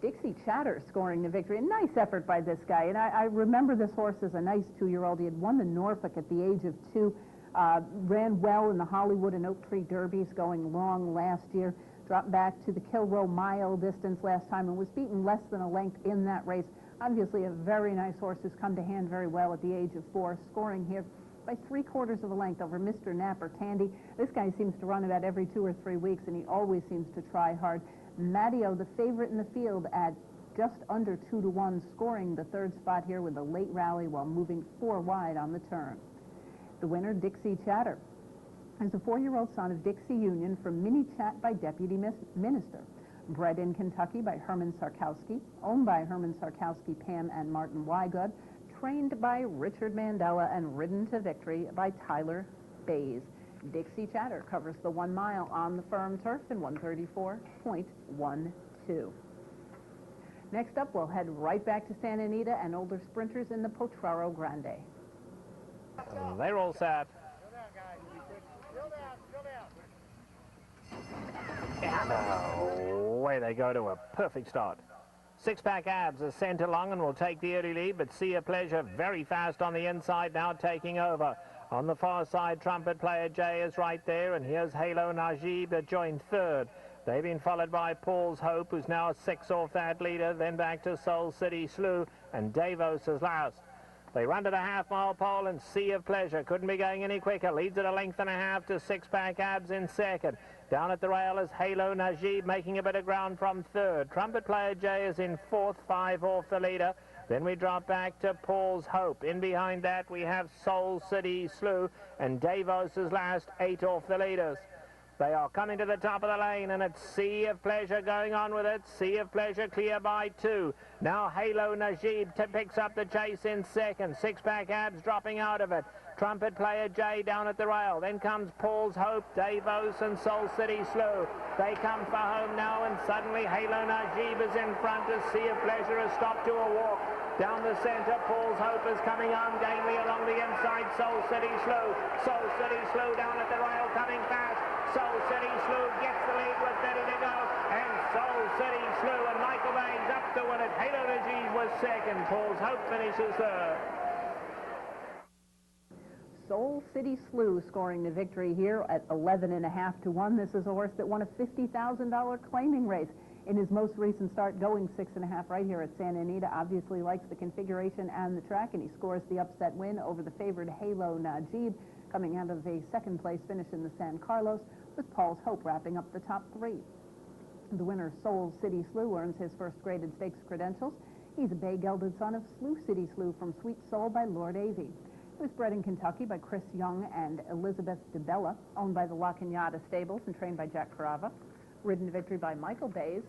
Dixie Chatter scoring the victory. A nice effort by this guy. And I remember this horse as a nice 2-year-old. He had won the Norfolk at the age of 2. Ran well in the Hollywood and Oak Tree Derbies, going long last year. Dropped back to the Kilroe mile distance last time and was beaten less than a length in that race. Obviously a very nice horse who's come to hand very well at the age of 4, scoring here by 3/4 of a length over Mr. Napatandi. This guy seems to run about every 2 or 3 weeks, and he always seems to try hard. Matteo, the favorite in the field, at just under 2-1, scoring the 3rd spot here with a late rally while moving 4 wide on the turn. The winner, Dixie Chatter, is a 4-year-old son of Dixie Union from Mini Chat by Deputy Minister. Bred in Kentucky by Herman Sarkowski, owned by Herman Sarkowski, Pam and Martin Wygod, trained by Richard Mandela, and ridden to victory by Tyler Bays. Dixie Chatter covers the 1 mile on the firm turf in 134.12. Next up, we'll head right back to Santa Anita and older sprinters in the Potrero Grande. They're all set. And away they go to a perfect start. 6-pack Abs is sent along and will take the early lead, but Sea of Pleasure very fast on the inside now, taking over. On the far side, Trumpet Player J is right there, and here's Halo Najib that joined 3rd. They've been followed by Paul's Hope, who's now 6 off that leader, then back to Soul City Slew, and Davos is last. They run to the half-mile pole, and Sea of Pleasure couldn't be going any quicker. Leads at a length and a half to Six-Pack Abs in second. Down at the rail is Halo Najib making a bit of ground from third. Trumpet Player J is in fourth, 5 off the leader. Then we drop back to Paul's Hope. In behind that we have Soul City Slew, and Davos is last, 8 off the leaders. They are coming to the top of the lane, and it's Sea of Pleasure going on with it. Sea of Pleasure clear by 2. Now Halo Najib picks up the chase in second. Six-Pack Abs dropping out of it. Trumpet Player J down at the rail. Then comes Paul's Hope, Davos, and Soul City Slew. They come for home now, and suddenly Halo Najib is in front as Sea of Pleasure has stopped to a walk. Down the centre, Paul's Hope is coming ungainly along the inside. Soul City Slew. Soul City Slew down at the rail, coming fast. Soul City Slew gets the lead with 30 to go, and Soul City Slew and Michael Baines up to win it. Halo Najib was second. Paul's Hope finishes third. Soul City Slew scoring the victory here at 11.5 to 1. This is a horse that won a $50,000 claiming race in his most recent start, going 6.5 right here at Santa Anita. Obviously likes the configuration and the track, and he scores the upset win over the favored Halo Najib, coming out of a second-place finish in the San Carlos, with Paul's Hope wrapping up the top 3. The winner, Soul City Slew, earns his first graded stakes credentials. He's a bay-gelded son of Slew City Slew from Sweet Soul by Lord Avey. He was bred in Kentucky by Chris Young and Elizabeth DeBella, owned by the La Cañada Stables and trained by Jack Carava. Ridden to victory by Michael Bays,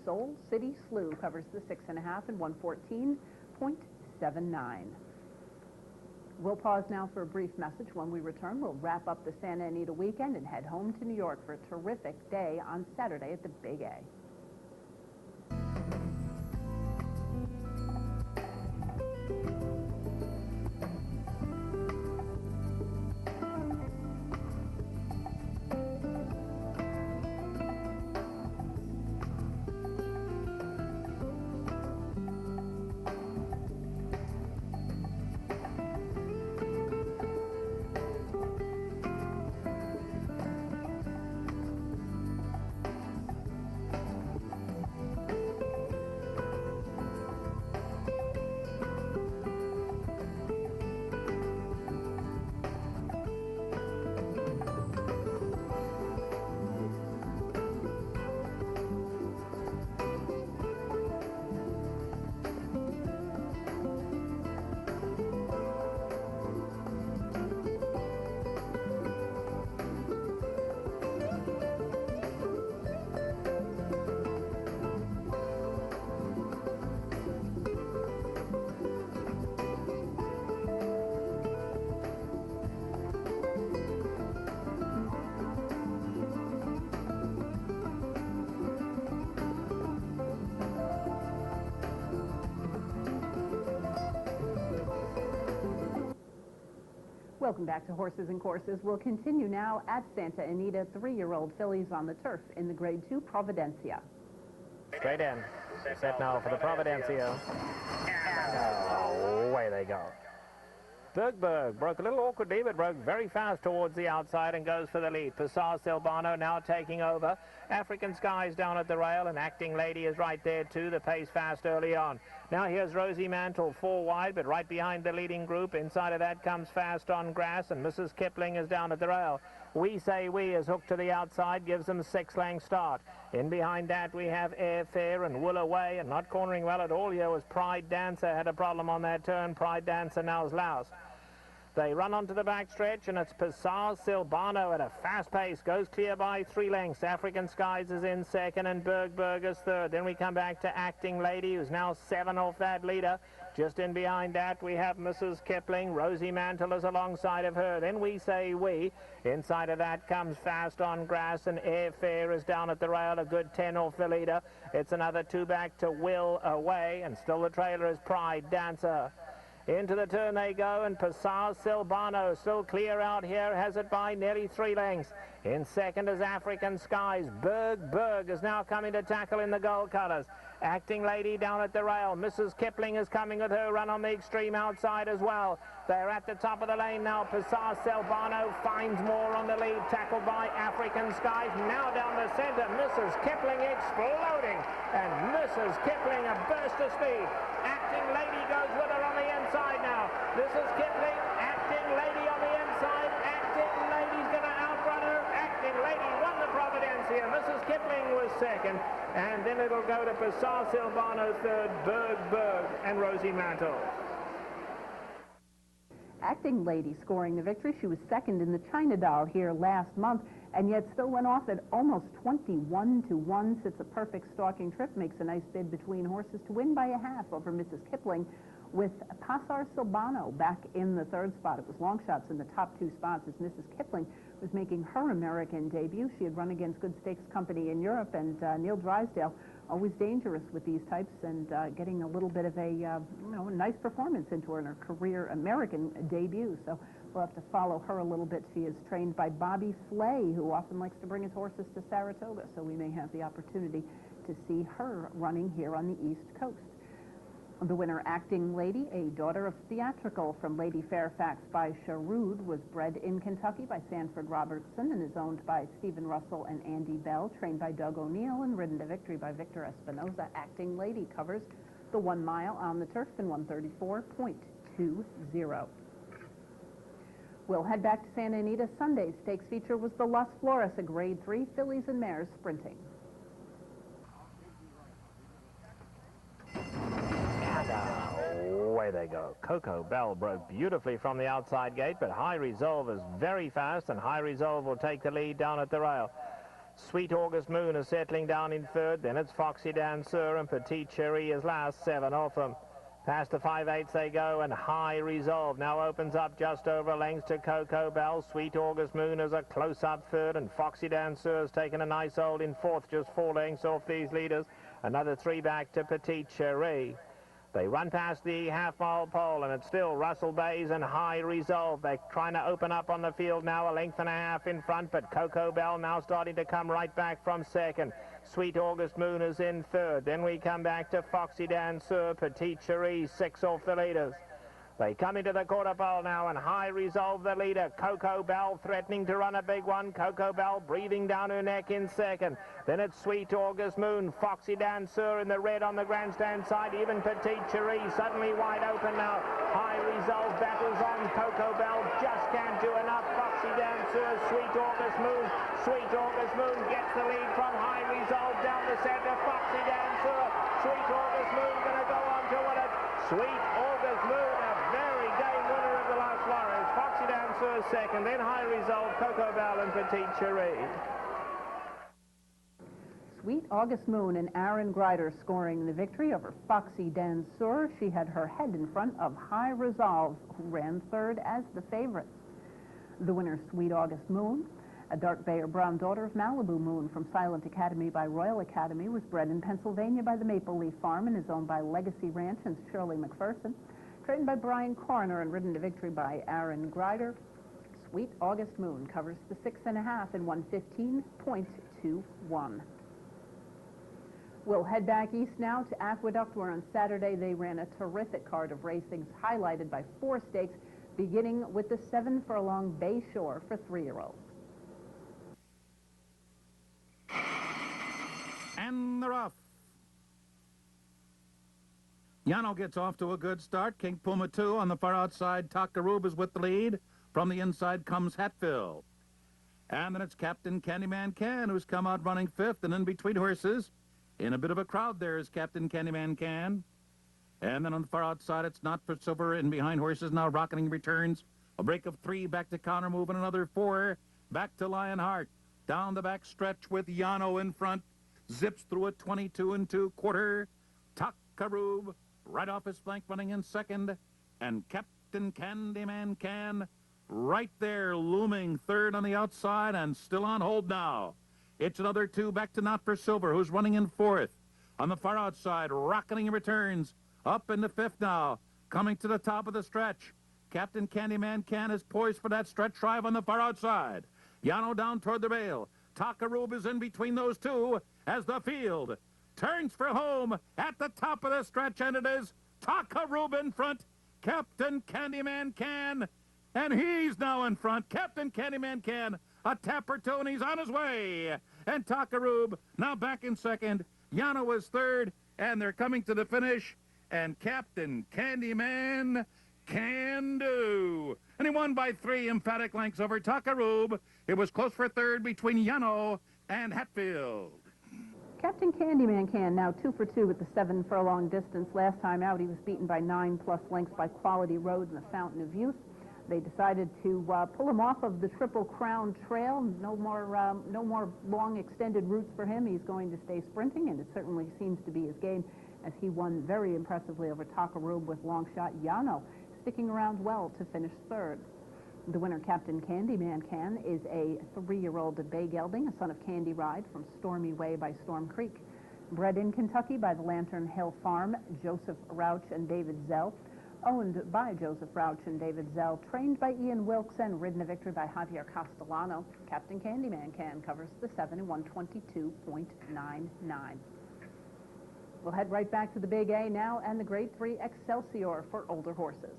Soul City Slew covers the 6.5 in 114.79. We'll pause now for a brief message. When we return, we'll wrap up the Santa Anita weekend and head home to New York for a terrific day on Saturday at the Big A. Welcome back to Horses and Courses. We'll continue now at Santa Anita. 3-year-old fillies on the turf in the Grade 2 Providencia. Straight in. Set now for the Providencia. And away they go. Bergberg broke a little awkwardly, but broke very fast towards the outside and goes for the lead. Passar Silbano now taking over. African Skies down at the rail, and Acting Lady is right there too. The pace fast early on. Now here's Rosie Mantle, 4 wide, but right behind the leading group. Inside of that comes Fast on Grass, and Mrs. Kipling is down at the rail. We Say We is hooked to the outside, gives them 6-length start. In behind that we have Airfare and Wool Away, and not cornering well at all here was Pride Dancer. Had a problem on that turn. Pride Dancer now's loused. They run onto the back stretch, and it's Passar Silbano at a fast pace. Goes clear by 3 lengths. African Skies is in second, and Bergberg is third. Then we come back to Acting Lady, who's now 7 off that leader. Just in behind that, we have Mrs. Kipling. Rosie Mantle is alongside of her. Then We Say We. Inside of that comes Fast on Grass, and Airfare is down at the rail, a good 10 off the leader. It's another 2 back to Will Away, and still the trailer is Pride Dancer. Into the turn they go, and Passar Silbano still clear out here, has it by nearly 3 lengths. In second is African Skies. Bergberg is now coming to tackle in the gold colours. Acting Lady down at the rail. Mrs. Kipling is coming with her run on the extreme outside as well. They're at the top of the lane now. Passar Selbano finds more on the lead, tackled by African Skies. Now down the center, Mrs. Kipling exploding, and Mrs. Kipling a burst of speed. Acting Lady goes with her on the inside now. Mrs. Kipling, Acting Lady on the inside. Acting Lady's going to outrun her. Acting Lady won the Providencia. Mrs. Kipling was second, and then it'll go to Passar Selbano third, Berg, and Rosie Mantle. Acting Lady scoring the victory. She was second in the China Doll here last month, and yet still went off at almost 21-1. Sits a perfect stalking trip, makes a nice bid between horses to win by a half over Mrs. Kipling, with Passar Selbano back in the third spot. It was long shots in the top two spots as Mrs. Kipling was making her American debut. She had run against Good Stakes Company in Europe, and Neil Drysdale, always dangerous with these types, and getting a little bit of a nice performance into her in her career American debut. So we'll have to follow her a little bit. She is trained by Bobby Flay, who often likes to bring his horses to Saratoga, so we may have the opportunity to see her running here on the East Coast. The winner, Acting Lady, a daughter of Theatrical from Lady Fairfax by Sherwood, was bred in Kentucky by Sanford Robertson and is owned by Stephen Russell and Andy Bell, trained by Doug O'Neill and ridden to victory by Victor Espinoza. Acting Lady covers the 1 mile on the turf in 134.20. We'll head back to Santa Anita. Sunday's stakes feature was the Las Flores, a Grade 3 fillies and mares sprinting. Away they go. Coco Bell broke beautifully from the outside gate, but High Resolve is very fast, and High Resolve will take the lead down at the rail. Sweet August Moon is settling down in third. Then it's Foxy Dancer, and Petite Cherie is last, 7 off them. Past the 5/8 they go, and High Resolve now opens up just over a length to Coco Bell. Sweet August Moon is a close-up third, and Foxy Dancer has taken a nice hold in fourth, just 4 lengths off these leaders. Another 3 back to Petite Cherie. They run past the half-mile pole, and it's still Russell Bays and High Resolve. They're trying to open up on the field now, a length and a half in front, but Coco Bell now starting to come right back from second. Sweet August Moon is in third. Then we come back to Foxy Dancer, Petite Cherie, 6 off the leaders. They come into the quarter pole now, and High Resolve the leader. Coco Bell threatening to run a big one. Coco Bell breathing down her neck in second. Then it's Sweet August Moon. Foxy Dancer in the red on the grandstand side. Even Petite Cherie suddenly wide open now. High Resolve battles on. Coco Bell just can't do enough. Foxy Dancer, Sweet August Moon. Sweet August Moon gets the lead from High Resolve down the center. Foxy Dancer. Sweet August Moon going to go on to win it. Sweet August Moon, a very game winner of the Las Flores. Foxy Dancer second, then High Resolve, Coco Bell and Petite Cherie. Sweet August Moon and Aaron Grider scoring the victory over Foxy Dancer. She had her head in front of High Resolve, who ran third as the favorite. The winner, Sweet August Moon, a dark bay or brown daughter of Malibu Moon from Silent Academy by Royal Academy, was bred in Pennsylvania by the Maple Leaf Farm and is owned by Legacy Ranch and Shirley McPherson. Trained by Brian Coroner and ridden to victory by Aaron Grider. Sweet August Moon covers the 6.5 in 115.21. We'll head back east now to Aqueduct, where on Saturday they ran a terrific card of racings highlighted by 4 stakes, beginning with the 7 furlong Bay Shore for 3-year-olds. And they're off. Yano gets off to a good start. King Puma 2 on the far outside. Takarub is with the lead. From the inside comes Hatfield. And then it's Captain Candyman Can, who's come out running 5th. And in between horses, in a bit of a crowd there is Captain Candyman Can. And then on the far outside, it's Not for Silver. And behind horses now, Rocketing returns. A break of 3 back to Counter Move, and another 4 back to Lionheart. Down the back stretch with Yano in front. Zips through a 22 2/4. Takarub right off his flank running in second. And Captain Candyman Can right there looming third on the outside and still on hold now. It's another 2 back to Not for Silver, who's running in 4th. On the far outside, Rocketing returns up into 5th now. Coming to the top of the stretch. Captain Candyman Can is poised for that stretch drive on the far outside. Yano down toward the rail. Takarub is in between those two as the field turns for home at the top of the stretch, and it is Takarub in front. Captain Candyman Can, and he's now in front. Captain Candyman Can, a tap or two, and he's on his way. And Takarub now back in second. Yano is third, and they're coming to the finish. And Captain Candyman can do. And he won by 3 emphatic lengths over Takarub. It was close for third between Yano and Hatfield. Captain Candyman Can now 2 for 2 with the 7 furlong distance. Last time out, he was beaten by 9+ lengths by Quality Road and the Fountain of Youth. They decided to pull him off of the Triple Crown Trail. No more long extended routes for him. He's going to stay sprinting, and it certainly seems to be his game, as he won very impressively over Takarub with long shot Yano, sticking around well to finish third. The winner, Captain Candyman Can, is a 3-year-old bay gelding, a son of Candy Ride from Stormy Way by Storm Creek. Bred in Kentucky by the Lantern Hill Farm, Joseph Rauch and David Zell. Owned by Joseph Rauch and David Zell, trained by Ian Wilkes, and ridden to victory by Javier Castellano. Captain Candyman Can covers the 7 in 122.99. We'll head right back to the Big A now and the Grade 3 Excelsior for older horses.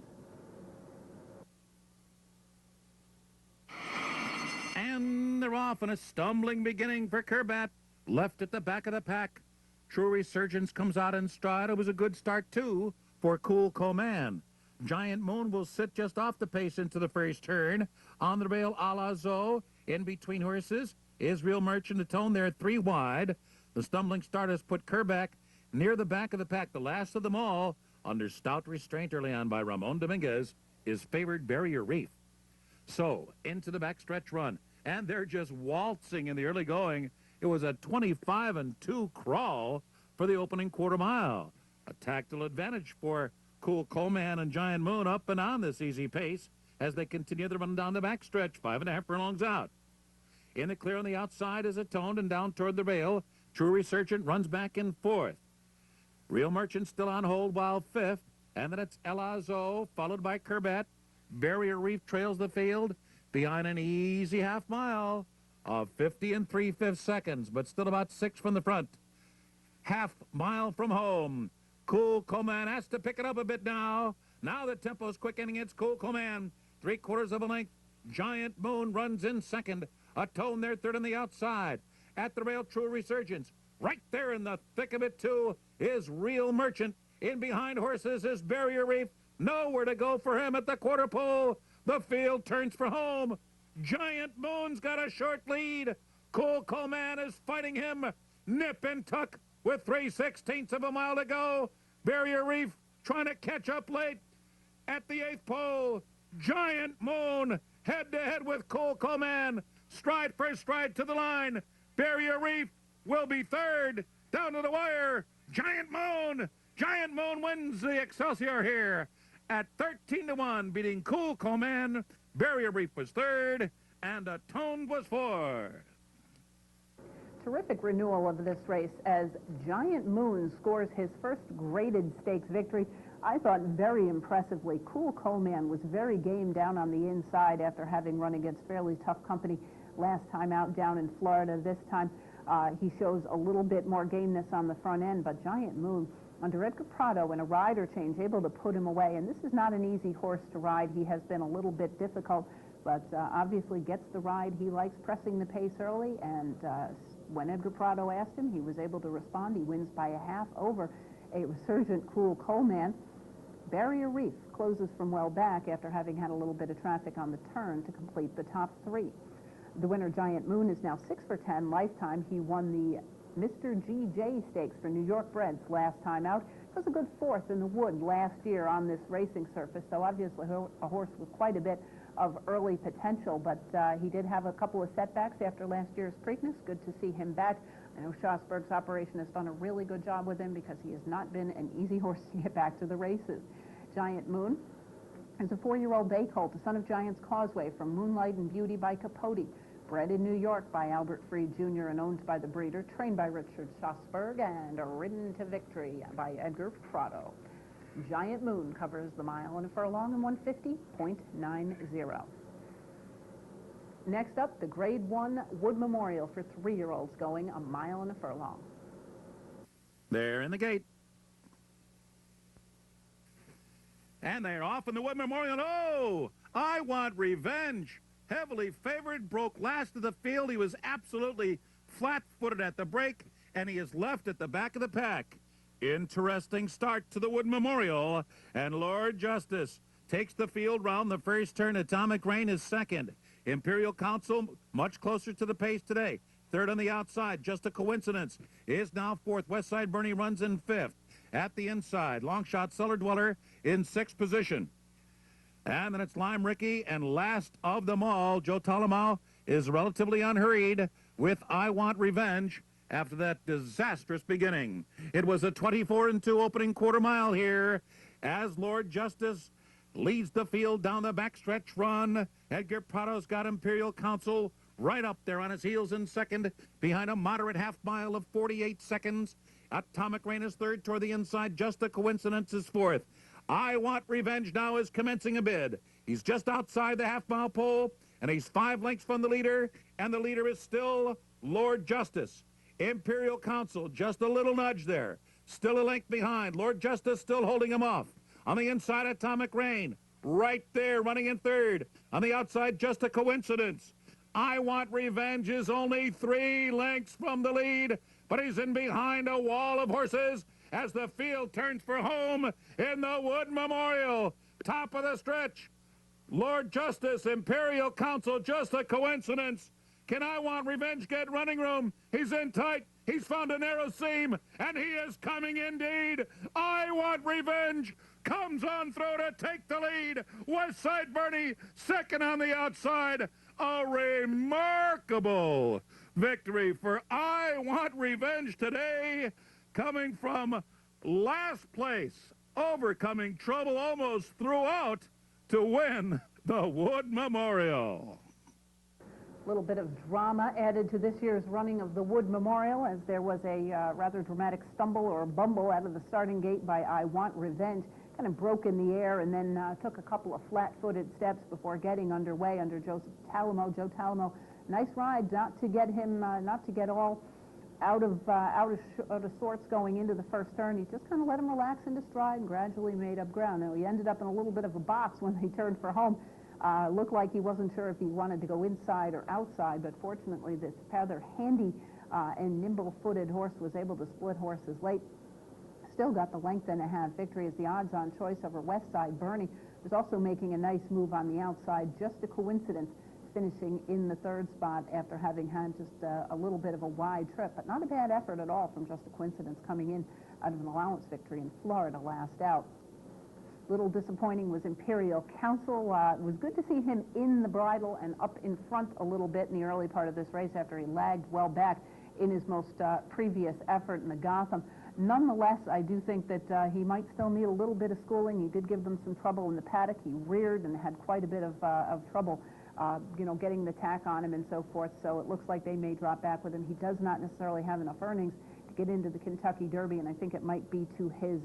And they're off in a stumbling beginning for Kerbat. Left at the back of the pack. True Resurgence comes out in stride. It was a good start, too, for Cool Coman. Giant Moon will sit just off the pace into the first turn. On the rail, Alazo. In between horses is Real Merchant. The tone there 3 wide. The stumbling start has put Kerbat near the back of the pack. The last of them all, under stout restraint early on by Ramon Dominguez, is favored Barrier Reef. So, into the backstretch run. And they're just waltzing in the early going. It was a 25-2 crawl for the opening quarter mile. A tactile advantage for Cool Coman and Giant Moon up and on this easy pace as they continue to run down the backstretch, 5.5 furlongs out. In the clear on the outside is Atoned and down toward the rail. True Resurgent runs back in 4th. Real Merchant still on hold while 5th. And then it's Elazo, followed by Kerbat. Barrier Reef trails the field behind an easy half mile of 50 3/5 seconds, but still about 6 from the front. Half mile from home. Cool Coman has to pick it up a bit now. Now the tempo's quickening. It's Cool Coman. 3/4 of a length. Giant Moon runs in second. Atone there third on the outside. At the rail, True Resurgence. Right there in the thick of it, too, is Real Merchant. In behind horses is Barrier Reef. Nowhere to go for him at the quarter pole. The field turns for home. Giant Moon's got a short lead. Cool Coman is fighting him. Nip and tuck with 3/16 of a mile to go. Barrier Reef trying to catch up late at the 8th pole. Giant Moon head-to-head with Cool Coman. Stride for stride to the line. Barrier Reef will be third. Down to the wire. Giant Moon. Giant Moon wins the Excelsior here at 13-1, beating Cool Coman. Barrier Reef was third, and Atoned was fourth. Terrific renewal of this race as Giant Moon scores his first graded stakes victory. I thought very impressively. Cool Coman was very game down on the inside after having run against fairly tough company last time out down in Florida. This time he shows a little bit more gameness on the front end, but Giant Moon, under Edgar Prado in a rider change, able to put him away. And this is not an easy horse to ride. He has been a little bit difficult, but obviously gets the ride. He likes pressing the pace early, and when Edgar Prado asked him, he was able to respond. He wins by a half over a resurgent Cool Coman. Barrier Reef closes from well back after having had a little bit of traffic on the turn to complete the top 3. The winner, Giant Moon, is now 6 for 10 lifetime. He won the Mr. G.J. Stakes for New York breds last time out. Was a good 4th in the Wood last year on this racing surface, so obviously a horse with quite a bit of early potential, but he did have a couple of setbacks after last year's Preakness. Good to see him back. I know Schosberg's operation has done a really good job with him because he has not been an easy horse to get back to the races. Giant Moon is a 4-year-old bay colt, the son of Giant's Causeway from Moonlight and Beauty by Capote. Bred in New York by Albert Freed Jr. and owned by the breeder, trained by Richard Schosberg, and ridden to victory by Edgar Prado. Giant Moon covers the mile and a furlong in 150.90. Next up, the Grade 1 Wood Memorial for 3-year-olds going a mile and a furlong. They're in the gate. And they're off in the Wood Memorial. Oh, I Want Revenge. Heavily favored, broke last of the field. He was absolutely flat-footed at the break, and he is left at the back of the pack. Interesting start to the Wood Memorial, and Lord Justice takes the field round the first turn. Atomic Rain is second. Imperial Council much closer to the pace today. Third on the outside, Just a Coincidence, is now fourth. Westside Bernie runs in fifth. At the inside, Longshot Cellar Dweller in sixth position. And then it's Lime Ricky, and last of them all, Joe Talamo is relatively unhurried with I Want Revenge after that disastrous beginning. It was a 24-2 opening quarter mile here as Lord Justice leads the field down the backstretch run. Edgar Prado's got Imperial Council right up there on his heels in second, behind a moderate half mile of 48 seconds. Atomic Rain is third toward the inside. Just a Coincidence is fourth. I Want Revenge now is commencing a bid. He's just outside the half-mile pole, and he's 5 lengths from the leader, and the leader is still Lord Justice. Imperial Council, just a little nudge there. Still a length behind. Lord Justice still holding him off. On the inside, Atomic Rain, right there, running in third. On the outside, Just a Coincidence. I Want Revenge is only 3 lengths from the lead, but he's in behind a wall of horses as the field turns for home in the Wood Memorial. Top of the stretch, Lord Justice, Imperial Council, Just a Coincidence. Can I Want Revenge get running room? He's in tight. He's found a narrow seam, and he is coming indeed. I Want Revenge comes on through to take the lead. Westside Bernie, second on the outside. A remarkable victory for I Want Revenge today, coming from last place, overcoming trouble almost throughout to win the Wood Memorial. A little bit of drama added to this year's running of the Wood Memorial, as there was a rather dramatic stumble or bumble out of the starting gate by I Want Revenge. Kind of broke in the air and then took a couple of flat-footed steps before getting underway under Joseph Talamo. Joe Talamo, nice ride, not to get him, not to get all out of sorts going into the first turn. He just kind of let him relax into stride and gradually made up ground. Now, he ended up in a little bit of a box when they turned for home. Looked like he wasn't sure if he wanted to go inside or outside, but fortunately this rather handy and nimble-footed horse was able to split horses late. Still got the length and a half victory as the odds-on choice over Westside Bernie. Was also making a nice move on the outside. Just a Coincidence, finishing in the third spot after having had just a little bit of a wide trip, but not a bad effort at all from Just a Coincidence coming in out of an allowance victory in Florida last out. Little disappointing was Imperial Council. It was good to see him in the bridle and up in front a little bit in the early part of this race after he lagged well back in his most previous effort in the Gotham. Nonetheless, I do think that he might still need a little bit of schooling. He did give them some trouble in the paddock. He reared and had quite a bit of trouble, you know, getting the tack on him and so forth. So it looks like they may drop back with him. He does not necessarily have enough earnings to get into the Kentucky Derby, and I think it might be to his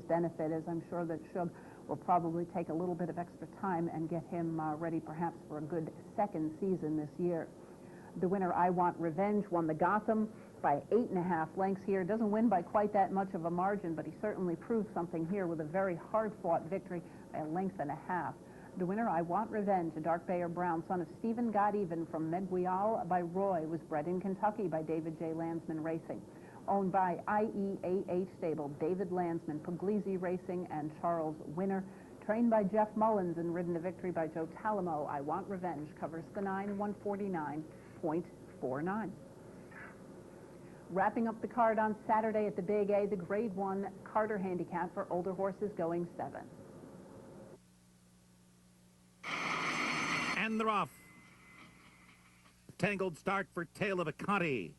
benefit, as I'm sure that Shug will probably take a little bit of extra time and get him ready perhaps for a good second season this year. The winner, I Want Revenge, won the Gotham by 8.5 lengths here. Doesn't win by quite that much of a margin, but he certainly proved something here with a very hard-fought victory by a length and a half. The winner, I Want Revenge, a dark Bayer Brown, son of Stephen Got Even from Meguial by Roy, was bred in Kentucky by David J. Landsman Racing. Owned by IEAH Stable, David Landsman, Puglisi Racing, and Charles Winner. Trained by Jeff Mullins and ridden to victory by Joe Talamo, I Want Revenge covers the 9,149.49. Wrapping up the card on Saturday at the Big A, the Grade 1 Carter Handicap for older horses going 7. And they're off. Tangled start for Tale of a Conti.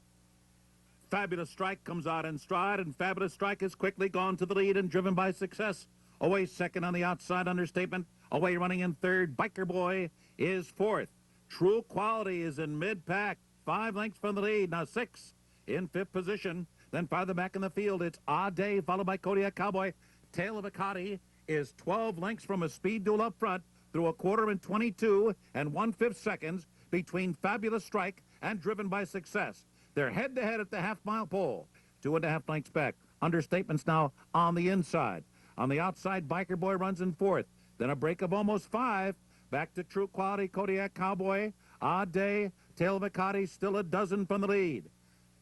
Fabulous Strike comes out in stride, and Fabulous Strike has quickly gone to the lead and driven by Success. Away second on the outside, Understatement. Away running in third, Biker Boy is fourth. True Quality is in mid-pack, 5 lengths from the lead. Now 6 in 5th position. Then farther back in the field, it's Odd Day, followed by Kodiak Cowboy. Tale of a Conti is 12 lengths from a Speed Duel up front through a quarter in 22 and 1/5 seconds between Fabulous Strike and driven by Success. They're head-to-head at the half-mile pole. 2.5 lengths back. Understatements now on the inside. On the outside, Biker Boy runs in fourth. Then a break of almost 5. Back to True Quality, Kodiak Cowboy. Odd Day, Tail Vicati still a dozen from the lead.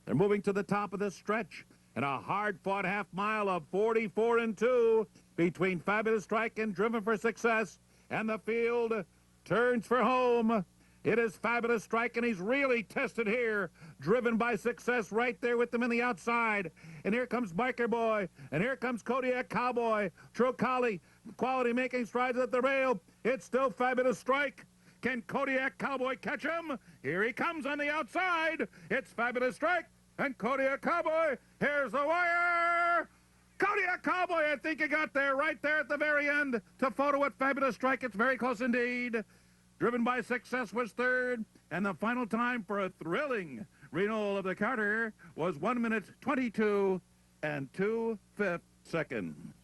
They're moving to the top of this stretch. And a hard-fought half mile of 44-2 between Fabulous Strike and Driven for Success. And the field turns for home. It is Fabulous Strike, and he's really tested here. Driven by Success right there with them in the outside. And here comes Biker Boy. And here comes Kodiak Cowboy. True Quality making strides at the rail. It's still Fabulous Strike. Can Kodiak Cowboy catch him? Here he comes on the outside. It's Fabulous Strike. And Kodiak Cowboy, here's the wire. Kodiak Cowboy, I think he got there, right there at the very end to photo at Fabulous Strike. It's very close indeed. Driven by Success was third, and the final time for a thrilling renewal of the Carter was 1 minute 22 and 2/5 seconds.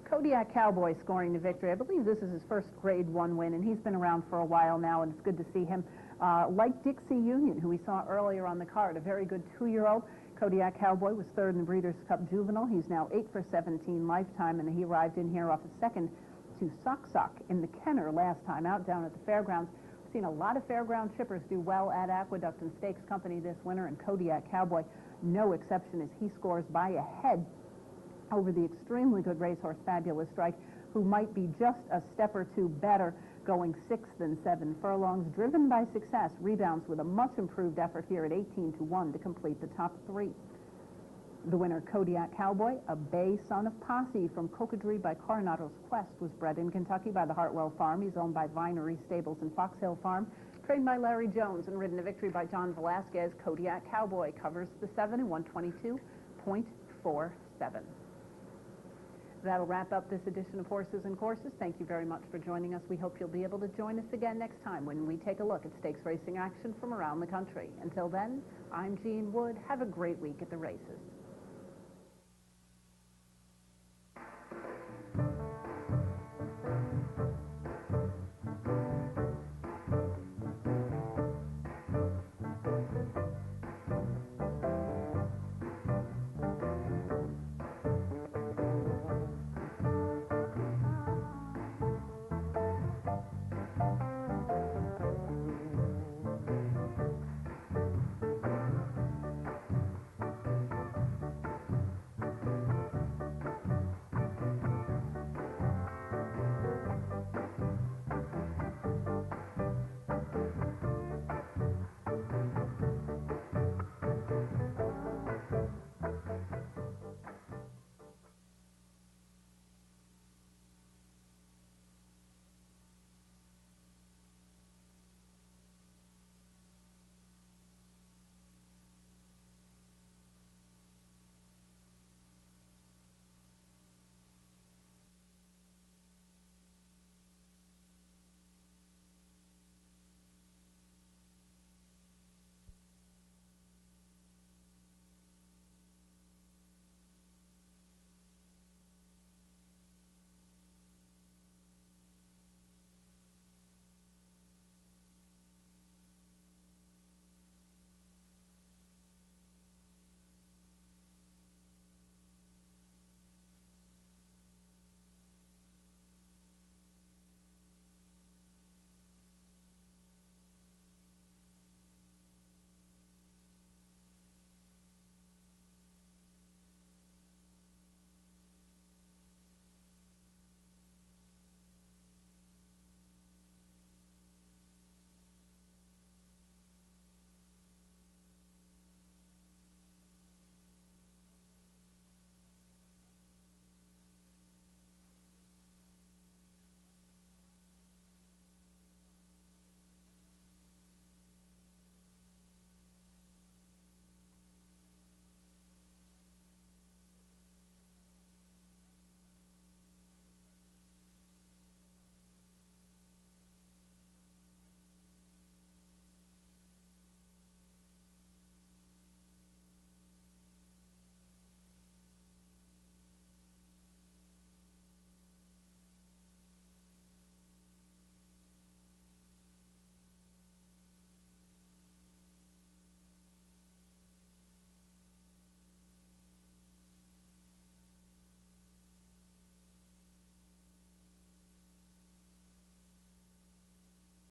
Kodiak Cowboy scoring the victory. I believe this is his first Grade 1 win, and he's been around for a while now, and it's good to see him. Like Dixie Union, who we saw earlier on the card, a very good 2-year-old. Kodiak Cowboy was third in the Breeders' Cup Juvenile. He's now 8 for 17 lifetime, and he arrived in here off a second to Sock in the Kenner last time out down at the fairgrounds. We've seen a lot of fairground chippers do well at Aqueduct and Stakes Company this winter, and Kodiak Cowboy, no exception, as he scores by a head over the extremely good racehorse Fabulous Strike, who might be just a step or two better, going 6th and 7 furlongs. Driven by Success rebounds with a much improved effort here at 18-1 to complete the top 3. The winner, Kodiak Cowboy, a bay son of Posse from Cocodrie by Coronado's Quest, was bred in Kentucky by the Hartwell Farm. He's owned by Vinery Stables and Fox Hill Farm, trained by Larry Jones and ridden to victory by John Velasquez. Kodiak Cowboy covers the 7 in 122.47. That'll wrap up this edition of Horses and Courses. Thank you very much for joining us. We hope you'll be able to join us again next time when we take a look at stakes racing action from around the country. Until then, I'm Jean Wood. Have a great week at the races.